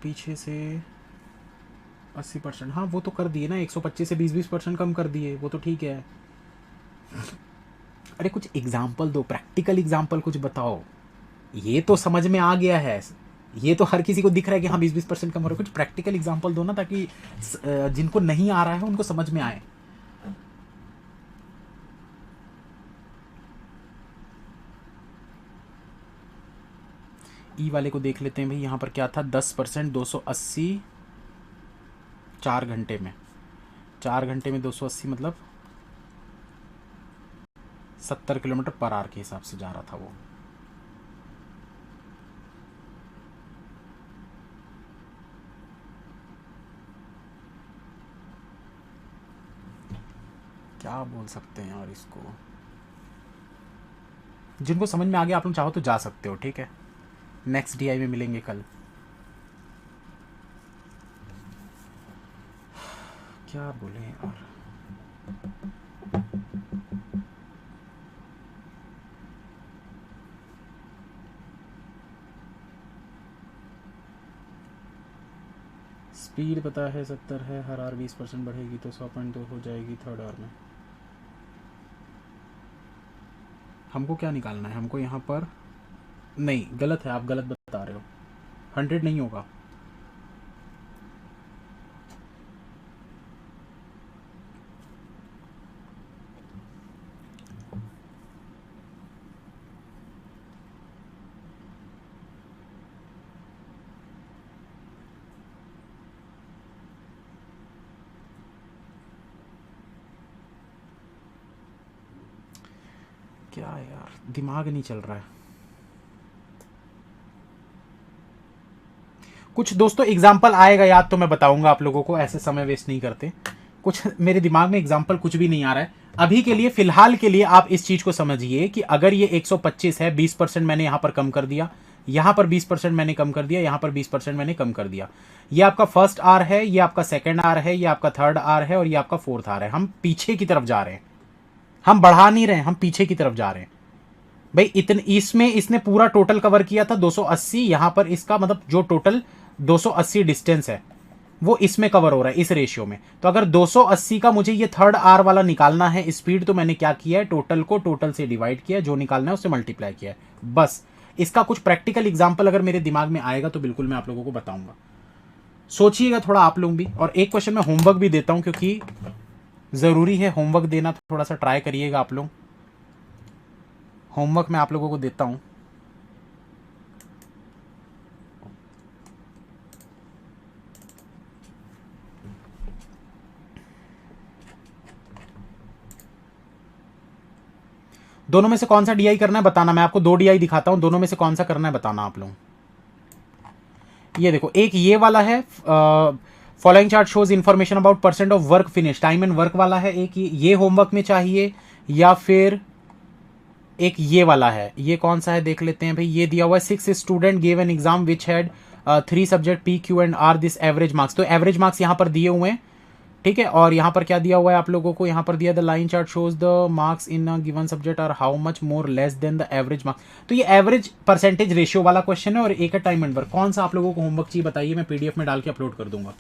पीछे से 80%, हाँ वो तो कर दिए ना, 125 से 20% कम कर दिए, वो तो ठीक है। अरे कुछ एग्जाम्पल दो, प्रैक्टिकल एग्जाम्पल कुछ बताओ। ये तो समझ में आ गया है, ये तो हर किसी को दिख रहा है कि हाँ 20% कम हो रहा है। कुछ प्रैक्टिकल एग्जाम्पल दो ना, ताकि जिनको नहीं आ रहा है उनको समझ में आए। ई वाले को देख लेते हैं भाई, यहाँ पर क्या था, 10%, 280 4 घंटे में, 4 घंटे में 280 मतलब 70 किलोमीटर पर आवर के हिसाब से जा रहा था वो। क्या बोल सकते हैं यार इसको, जिनको समझ में आ गया आप लोग चाहो तो जा सकते हो, ठीक है। नेक्स्ट डीआई में मिलेंगे कल। क्या बोले यार, स्पीड पता है 70 है, हर आवर 20% बढ़ेगी तो 100.2 हो जाएगी थर्ड आवर में। हमको क्या निकालना है, हमको यहाँ पर नहीं, गलत है, आप गलत बता रहे हो, 100 नहीं होगा। क्या यार, दिमाग नहीं चल रहा है। कुछ दोस्तों एग्जाम्पल आएगा याद तो मैं बताऊंगा आप लोगों को, ऐसे समय वेस्ट नहीं करते। कुछ मेरे दिमाग में एग्जाम्पल कुछ भी नहीं आ रहा है अभी के लिए, फिलहाल के लिए आप इस चीज को समझिए कि अगर ये 125 है, 20% मैंने यहां पर कम कर दिया, यहां पर 20% मैंने कम कर दिया, यहां पर 20% मैंने कम कर दिया। ये आपका फर्स्ट आर है, ये आपका सेकंड आर है, ये आपका थर्ड आर है, और ये आपका फोर्थ आर है। हम पीछे की तरफ जा रहे हैं, हम बढ़ा नहीं रहे हैं, हम पीछे की तरफ जा रहे हैं भाई। इतने इसमें इसने पूरा टोटल कवर किया था 280, यहां पर इसका मतलब जो टोटल 280 डिस्टेंस है वो इसमें कवर हो रहा है, इस रेशियो में। तो अगर 280 का मुझे ये थर्ड आर वाला निकालना है स्पीड, तो मैंने क्या किया है, टोटल को टोटल से डिवाइड किया, जो निकालना है उससे मल्टीप्लाई किया है, बस। इसका कुछ प्रैक्टिकल एग्जाम्पल अगर मेरे दिमाग में आएगा तो बिल्कुल मैं आप लोगों को बताऊंगा। सोचिएगा थोड़ा आप लोग भी, और एक क्वेश्चन मैं होमवर्क भी देता हूं, क्योंकि ज़रूरी है होमवर्क देना, थोड़ा सा ट्राई करिएगा आप लोग। होमवर्क मैं आप लोगों को देता हूं। दोनों में से कौन सा डीआई करना है बताना, मैं आपको 2 डीआई दिखाता हूं, दोनों में से कौन सा करना है बताना आप लोग। ये देखो, एक ये वाला है, following chart shows information about percent of work finish, time and work वाला है। एक ये होमवर्क में चाहिए, या फिर एक ये वाला है, ये कौन सा है देख लेते हैं भाई। ये दिया हुआ है 6 student gave an exam which had 3 subject P, Q and R, this average marks. तो एवरेज मार्क्स यहां पर दिए हुए हैं ठीक है। और यहाँ पर क्या दिया हुआ है आप लोगों को, यहाँ पर दिया the line chart shows the marks in a given subject are how much more less than the average marks. तो ये एवरेज परसेंटेज रेशियो वाला क्वेश्चन है और एक है टाइम नंबर। कौन सा आप लोगों को होमवर्क चाहिए बताइए, मैं पीडीएफ में डाल के अपलोड कर दूंगा।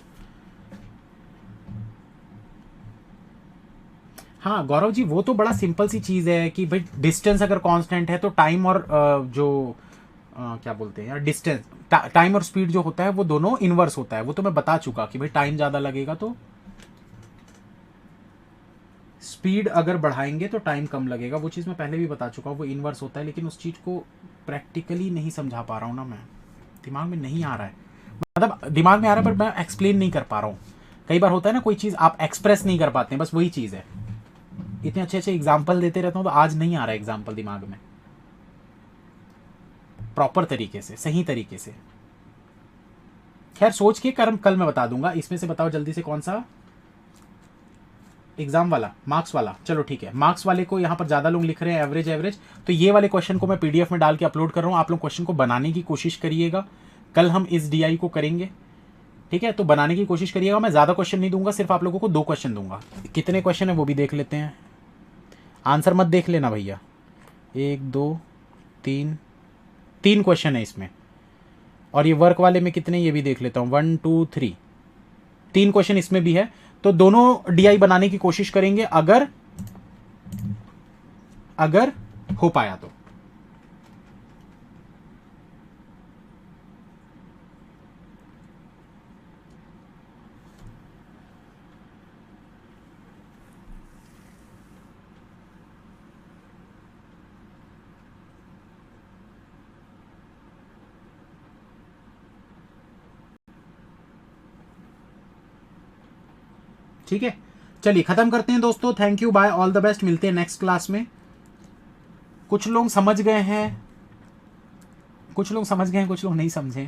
हाँ गौरव जी, वो तो बड़ा सिंपल सी चीज़ है कि भाई डिस्टेंस अगर कांस्टेंट है तो टाइम और जो क्या बोलते हैं यार, डिस्टेंस, टाइम और स्पीड जो होता है वो दोनों इनवर्स होता है। वो तो मैं बता चुका कि भाई टाइम ज़्यादा लगेगा तो स्पीड अगर बढ़ाएंगे तो टाइम कम लगेगा। वो चीज़ मैं पहले भी बता चुका हूँ, वो इनवर्स होता है। लेकिन उस चीज़ को प्रैक्टिकली नहीं समझा पा रहा हूँ ना मैं, दिमाग में नहीं आ रहा है। मतलब दिमाग में आ रहा है पर मैं एक्सप्लेन नहीं कर पा रहा हूँ। कई बार होता है ना कोई चीज़ आप एक्सप्रेस नहीं कर पाते हैं, बस वही चीज़ है। इतने अच्छे अच्छे एग्जाम्पल देते रहता हूँ तो आज नहीं आ रहा है एग्जाम्पल दिमाग में प्रॉपर तरीके से, सही तरीके से। खैर सोच के कर्म कल मैं बता दूंगा। इसमें से बताओ जल्दी से कौन सा एग्जाम वाला, मार्क्स वाला। चलो ठीक है, मार्क्स वाले को यहाँ पर ज़्यादा लोग लिख रहे हैं एवरेज एवरेज, तो ये वाले क्वेश्चन को मैं पीडीएफ में डाल के अपलोड कर रहा हूँ। आप लोग क्वेश्चन को बनाने की कोशिश करिएगा। कल हम इस डीआई को करेंगे, ठीक है। तो बनाने की कोशिश करिएगा। मैं ज़्यादा क्वेश्चन नहीं दूंगा, सिर्फ आप लोगों को 2 क्वेश्चन दूंगा। कितने क्वेश्चन है वो भी देख लेते हैं। आंसर मत देख लेना भैया। 1 2 3 3 क्वेश्चन है इसमें। और ये वर्क वाले में कितने, ये भी देख लेता हूँ। 1 2 3 3 क्वेश्चन इसमें भी है। तो दोनों डीआई बनाने की कोशिश करेंगे अगर अगर हो पाया तो। ठीक है, चलिए खत्म करते हैं दोस्तों। Thank you, bye, all the best. मिलते हैं नेक्स्ट क्लास में। कुछ लोग समझ गए हैं, कुछ लोग समझ गए हैं, कुछ लोग नहीं समझे।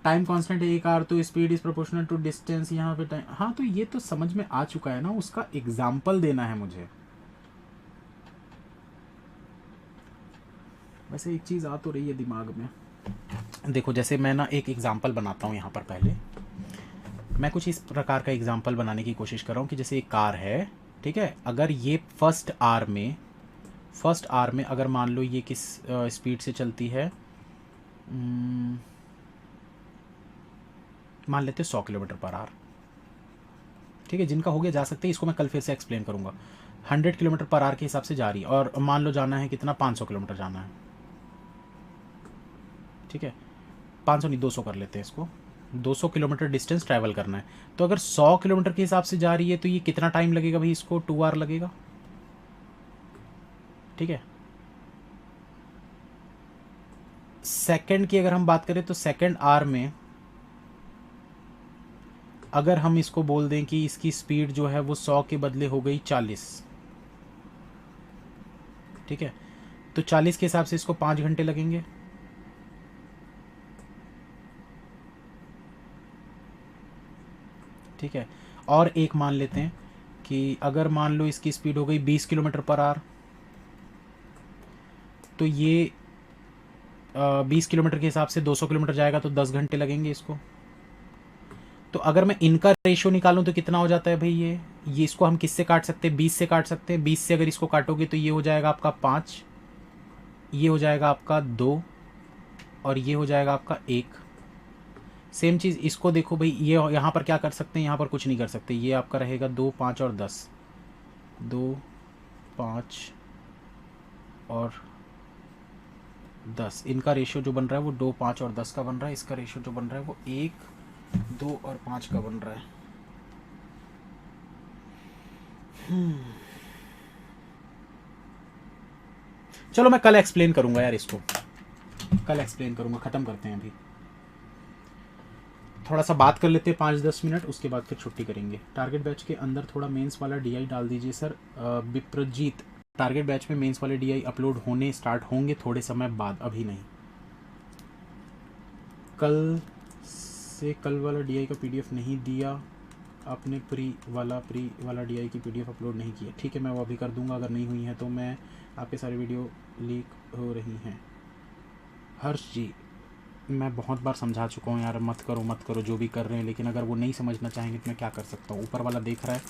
टाइम कांस्टेंट है 1 आर, तो speed is proportional to distance. यहाँ पे टाइम, हाँ तो ये तो समझ में आ चुका है ना, उसका एग्जाम्पल देना है मुझे। वैसे एक चीज़ आ तो रही है दिमाग में, देखो जैसे मैं ना एक एग्जाम्पल बनाता हूँ यहाँ पर। पहले मैं कुछ इस प्रकार का एग्जाम्पल बनाने की कोशिश कर रहा हूँ कि जैसे एक कार है, ठीक है। अगर ये फर्स्ट आर में अगर मान लो ये किस स्पीड से चलती है, मान लेते 100 किलोमीटर पर आवर, ठीक है। जिनका हो गया जा सकते हैं, इसको मैं कल फिर से एक्सप्लेन करूँगा। 100 किलोमीटर पर आवर के हिसाब से जा रही है और मान लो जाना है कितना, 500 किलोमीटर जाना है, ठीक है। 500 नहीं 200 कर लेते हैं इसको। 200 किलोमीटर डिस्टेंस ट्रैवल करना है। तो अगर 100 किलोमीटर के हिसाब से जा रही है तो ये कितना टाइम लगेगा भाई, इसको 2 आवर लगेगा, ठीक है। सेकंड की अगर हम बात करें तो सेकंड आवर में अगर हम इसको बोल दें कि इसकी स्पीड जो है वो 100 के बदले हो गई 40, ठीक है। तो 40 के हिसाब से इसको 5 घंटे लगेंगे, ठीक है। और एक मान लेते हैं कि अगर मान लो इसकी स्पीड हो गई 20 किलोमीटर पर आवर, तो ये 20 किलोमीटर के हिसाब से 200 किलोमीटर जाएगा तो 10 घंटे लगेंगे इसको। तो अगर मैं इनका रेशियो निकालूं तो कितना हो जाता है भाई, ये इसको हम किससे काट सकते हैं, 20 से काट सकते हैं। 20 से अगर इसको काटोगे तो ये हो जाएगा आपका 5, ये हो जाएगा आपका 2 और ये हो जाएगा आपका 1। सेम चीज़ इसको देखो भाई, ये यहाँ पर क्या कर सकते हैं, यहाँ पर कुछ नहीं कर सकते। ये आपका रहेगा 2 5 और 10, 2 5 और 10। इनका रेशियो जो बन रहा है वो 2 5 और 10 का बन रहा है। इसका रेशियो जो बन रहा है वो 1 2 और 5 का बन रहा है। चलो मैं कल एक्सप्लेन करूंगा यार, इसको कल एक्सप्लेन करूंगा। ख़त्म करते हैं अभी, थोड़ा सा बात कर लेते हैं 5-10 मिनट, उसके बाद फिर छुट्टी करेंगे। टारगेट बैच के अंदर थोड़ा मेंस वाला डीआई डाल दीजिए सर। विप्रजीत, टारगेट बैच में मेंस वाले डीआई अपलोड होने स्टार्ट होंगे थोड़े समय बाद, अभी नहीं। कल से कल वाला डीआई का पीडीएफ नहीं दिया आपने, प्री वाला डीआई की पीडीएफ अपलोड नहीं किया, ठीक है। मैं वो अभी कर दूंगा। अगर नहीं हुई है तो मैं आपके सारे वीडियो लीक हो रही हैं। हर्ष जी, मैं बहुत बार समझा चुका हूँ यार, मत करो मत करो जो भी कर रहे हैं, लेकिन अगर वो नहीं समझना चाहेंगे तो मैं क्या कर सकता हूँ। ऊपर वाला देख रहा है,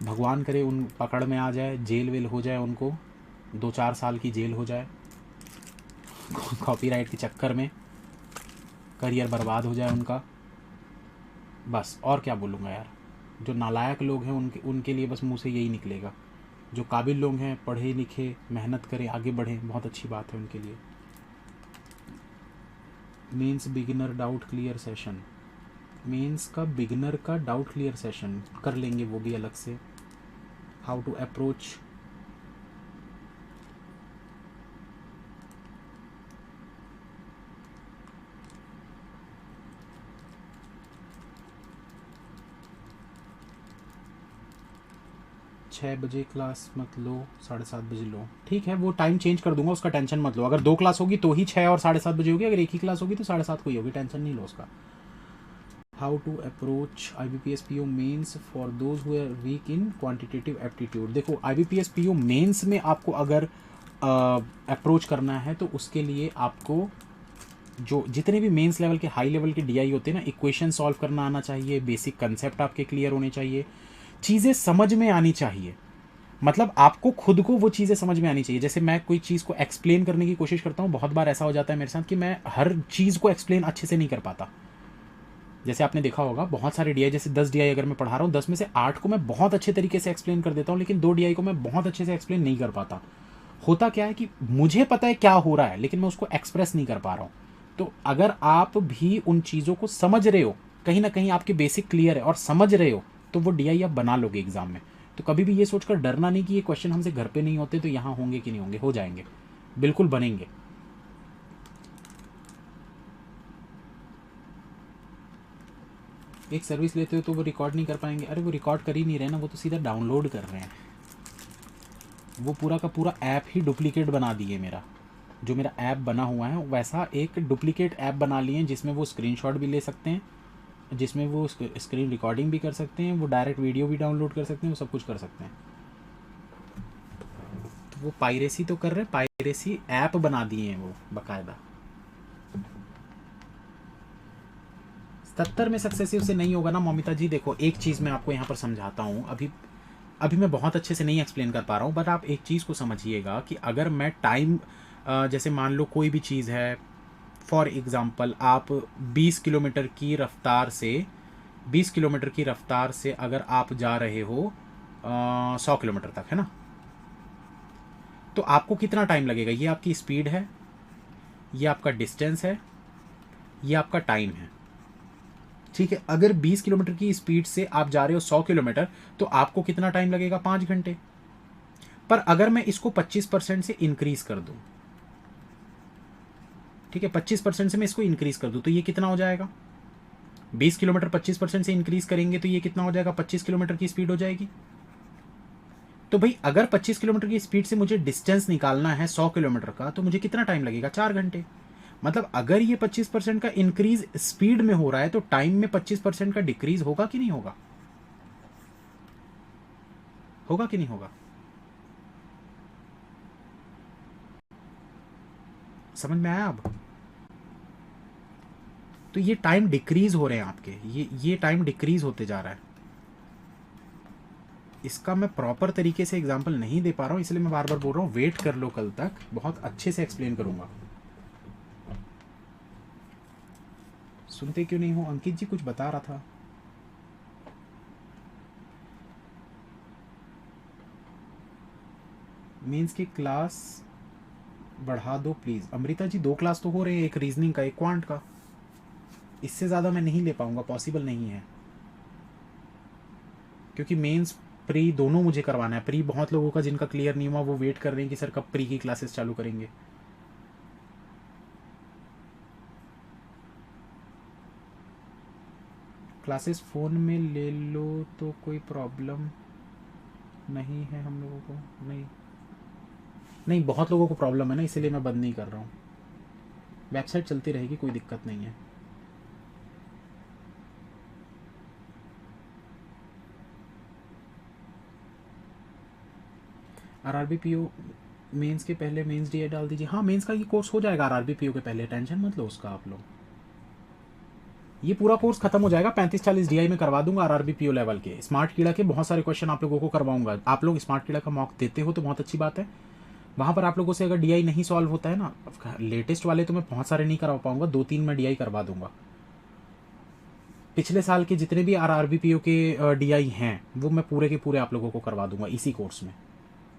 भगवान करे उन पकड़ में आ जाए, जेल वेल हो जाए, उनको 2-4 साल की जेल हो जाए कॉपीराइट के चक्कर में, करियर बर्बाद हो जाए उनका, बस। और क्या बोलूँगा यार। जो नालायक लोग हैं उनके लिए बस मुँह से यही निकलेगा। जो काबिल लोग हैं, पढ़े लिखे, मेहनत करें, आगे बढ़ें, बहुत अच्छी बात है उनके लिए। Mains beginner doubt clear session, mains का बिगिनर का डाउट क्लियर सेशन कर लेंगे वो भी अलग से। हाउ टू अप्रोच, 6 बजे क्लास मत लो, 7:30 बजे लो। ठीक है, वो टाइम चेंज कर दूंगा, उसका टेंशन मत लो। अगर 2 क्लास होगी तो ही 6 और 7:30 बजे होगी, अगर एक ही क्लास होगी तो 7:30 को ही होगी, टेंशन नहीं लो उसका। How to approach IBPS PO mains for those who are weak in quantitative aptitude. देखो IBPS PO मेंस में आपको अगर अप्रोच करना है तो उसके लिए आपको जो जितने भी मेंस लेवल के, हाई लेवल के DI होते हैं ना, इक्वेशन सॉल्व करना आना चाहिए, बेसिक कंसेप्ट आपके क्लियर होने चाहिए, चीज़ें समझ में आनी चाहिए। मतलब आपको खुद को वो चीज़ें समझ में आनी चाहिए। जैसे मैं कोई चीज़ को एक्सप्लेन करने की कोशिश करता हूँ, बहुत बार ऐसा हो जाता है मेरे साथ कि मैं हर चीज़ को एक्सप्लेन अच्छे से नहीं कर पाता। जैसे आपने देखा होगा बहुत सारे DI, जैसे 10 DI अगर मैं पढ़ा रहा हूँ, 10 में से 8 को मैं बहुत अच्छे तरीके से एक्सप्लेन कर देता हूँ, लेकिन 2 DI को मैं बहुत अच्छे से एक्सप्लेन नहीं कर पाता। होता क्या है कि मुझे पता है क्या हो रहा है, लेकिन मैं उसको एक्सप्रेस नहीं कर पा रहा हूँ। तो अगर आप भी उन चीज़ों को समझ रहे हो, कहीं ना कहीं आपके बेसिक क्लियर है और समझ रहे हो, तो वो DI आप बना लोगे एग्जाम में। तो कभी भी ये सोचकर डरना नहीं कि ये क्वेश्चन हमसे घर पे नहीं होते तो यहाँ होंगे कि नहीं होंगे, हो जाएंगे, बिल्कुल बनेंगे। एक सर्विस लेते हो तो वो रिकॉर्ड नहीं कर पाएंगे, अरे वो रिकॉर्ड कर ही नहीं रहे ना, वो तो सीधा डाउनलोड कर रहे हैं। वो पूरा का पूरा ऐप ही डुप्लीकेट बना दिए मेरा। जो मेरा ऐप बना हुआ है वैसा एक डुप्लीकेट ऐप बना लिए हैं, जिसमें वो स्क्रीनशॉट भी ले सकते हैं, जिसमें वो स्क्रीन रिकॉर्डिंग भी कर सकते हैं, वो डायरेक्ट वीडियो भी डाउनलोड कर सकते हैं, वो सब कुछ कर सकते हैं। तो वो पायरेसी तो कर रहे हैं, पायरेसी ऐप बना दिए हैं वो बाकायदा। 70 में सक्सेसिव से नहीं होगा ना ममिता जी। देखो एक चीज़ मैं आपको यहाँ पर समझाता हूँ, अभी अभी मैं बहुत अच्छे से नहीं एक्सप्लेन कर पा रहा हूँ, बट आप एक चीज़ को समझिएगा कि अगर मैं टाइम, जैसे मान लो कोई भी चीज़ है, फॉर एग्ज़ाम्पल आप 20 किलोमीटर की रफ्तार से 20 किलोमीटर की रफ्तार से अगर आप जा रहे हो 100 किलोमीटर तक, है ना, तो आपको कितना टाइम लगेगा? ये आपकी स्पीड है, ये आपका डिस्टेंस है, ये आपका टाइम है। ठीक है, अगर 20 किलोमीटर की स्पीड से आप जा रहे हो 100 किलोमीटर, तो आपको कितना टाइम लगेगा? 5 घंटे। पर अगर मैं इसको 25% से इंक्रीज कर दूं, ठीक है, 25% से मैं इसको इंक्रीज कर दूं, तो ये कितना हो जाएगा? 20 किलोमीटर 25% से इंक्रीज करेंगे तो ये कितना हो जाएगा? 25 किलोमीटर की स्पीड हो जाएगी। तो भाई अगर 25 किलोमीटर की स्पीड से मुझे डिस्टेंस निकालना है 100 किलोमीटर का, तो मुझे कितना टाइम लगेगा? 4 घंटे। मतलब अगर ये 25% का इंक्रीज स्पीड में हो रहा है, तो टाइम में 25% का डिक्रीज होगा कि नहीं होगा? होगा कि नहीं होगा? समझ में आया अब? तो ये टाइम डिक्रीज हो रहे हैं आपके, ये टाइम डिक्रीज होते जा रहा है। इसका मैं प्रॉपर तरीके से एग्जांपल नहीं दे पा रहा हूँ, इसलिए मैं बार बार बोल रहा हूँ वेट कर लो, कल तक बहुत अच्छे से एक्सप्लेन करूंगा। सुनते क्यों नहीं हो? अंकित जी कुछ बता रहा था। मीन्स की क्लास बढ़ा दो प्लीज। अमृता जी 2 क्लास तो हो रहे हैं, एक रीजनिंग का, एक क्वांट का। इससे ज़्यादा मैं नहीं ले पाऊंगा, पॉसिबल नहीं है, क्योंकि मेंस प्री दोनों मुझे करवाना है। प्री बहुत लोगों का जिनका क्लियर नहीं हुआ, वो वेट कर रहे हैं कि सर कब प्री की क्लासेस चालू करेंगे। क्लासेस फ़ोन में ले लो तो कोई प्रॉब्लम नहीं है हम लोगों को? नहीं नहीं, बहुत लोगों को प्रॉब्लम है ना, इसीलिए मैं बंद नहीं कर रहा हूँ। वेबसाइट चलती रहेगी, कोई दिक्कत नहीं है। RRB PO मेंस के पहले मेंस डीआई डाल दीजिए। हाँ मेंस का ये कोर्स हो जाएगा आरआरबी पीओ के पहले, टेंशन मत लो उसका आप लोग। ये पूरा कोर्स खत्म हो जाएगा, 35-40 डीआई में करवा दूंगा आरआरबी पीओ लेवल के। स्मार्ट कीड़ा के बहुत सारे क्वेश्चन आप लोगों को करवाऊंगा। आप लोग स्मार्ट कीड़ा का मॉक देते हो तो बहुत अच्छी बात है। वहाँ पर आप लोगों से अगर डीआई नहीं सॉल्व होता है ना, लेटेस्ट वाले तो मैं बहुत सारे नहीं करवा पाऊंगा, 2-3 मैं डीआई करवा दूंगा। पिछले साल के जितने भी आरआरबी पीओ के डीआई हैं वो मैं पूरे के पूरे आप लोगों को करवा दूंगा इसी कोर्स में,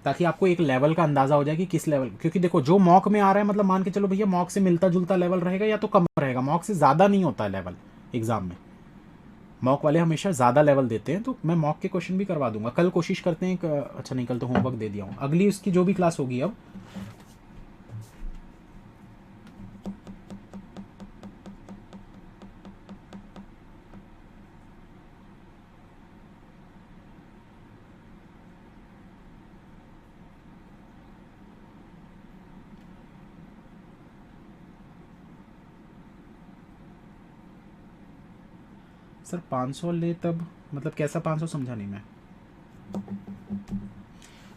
ताकि आपको एक लेवल का अंदाजा हो जाए कि किस लेवल। क्योंकि देखो जो मॉक में आ रहा है, मतलब मान के चलो भैया मॉक से मिलता जुलता लेवल रहेगा या तो कम रहेगा, मॉक से ज़्यादा नहीं होता है लेवल एग्जाम में। मॉक वाले हमेशा ज़्यादा लेवल देते हैं, तो मैं मॉक के क्वेश्चन भी करवा दूंगा। कल कोशिश करते हैं अच्छा नहीं, कल तो होमवर्क दे दिया हूँ, अगली उसकी जो भी क्लास होगी अब सर 500 ले तब मतलब कैसा 500 समझा नहीं मैं।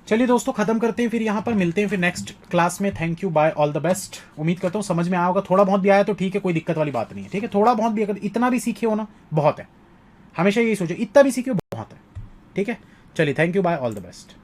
चलिए दोस्तों खत्म करते हैं, फिर यहाँ पर मिलते हैं फिर नेक्स्ट क्लास में। Thank you, bye, all the best. उम्मीद करता हूँ समझ में आया होगा, थोड़ा बहुत भी आया तो ठीक है, कोई दिक्कत वाली बात नहीं है। ठीक है, थोड़ा बहुत भी, अगर इतना भी सीखे हो ना बहुत है, हमेशा यही सोचो इतना भी सीखे हो बहुत है। ठीक है, चलिए thank you, bye, all the best.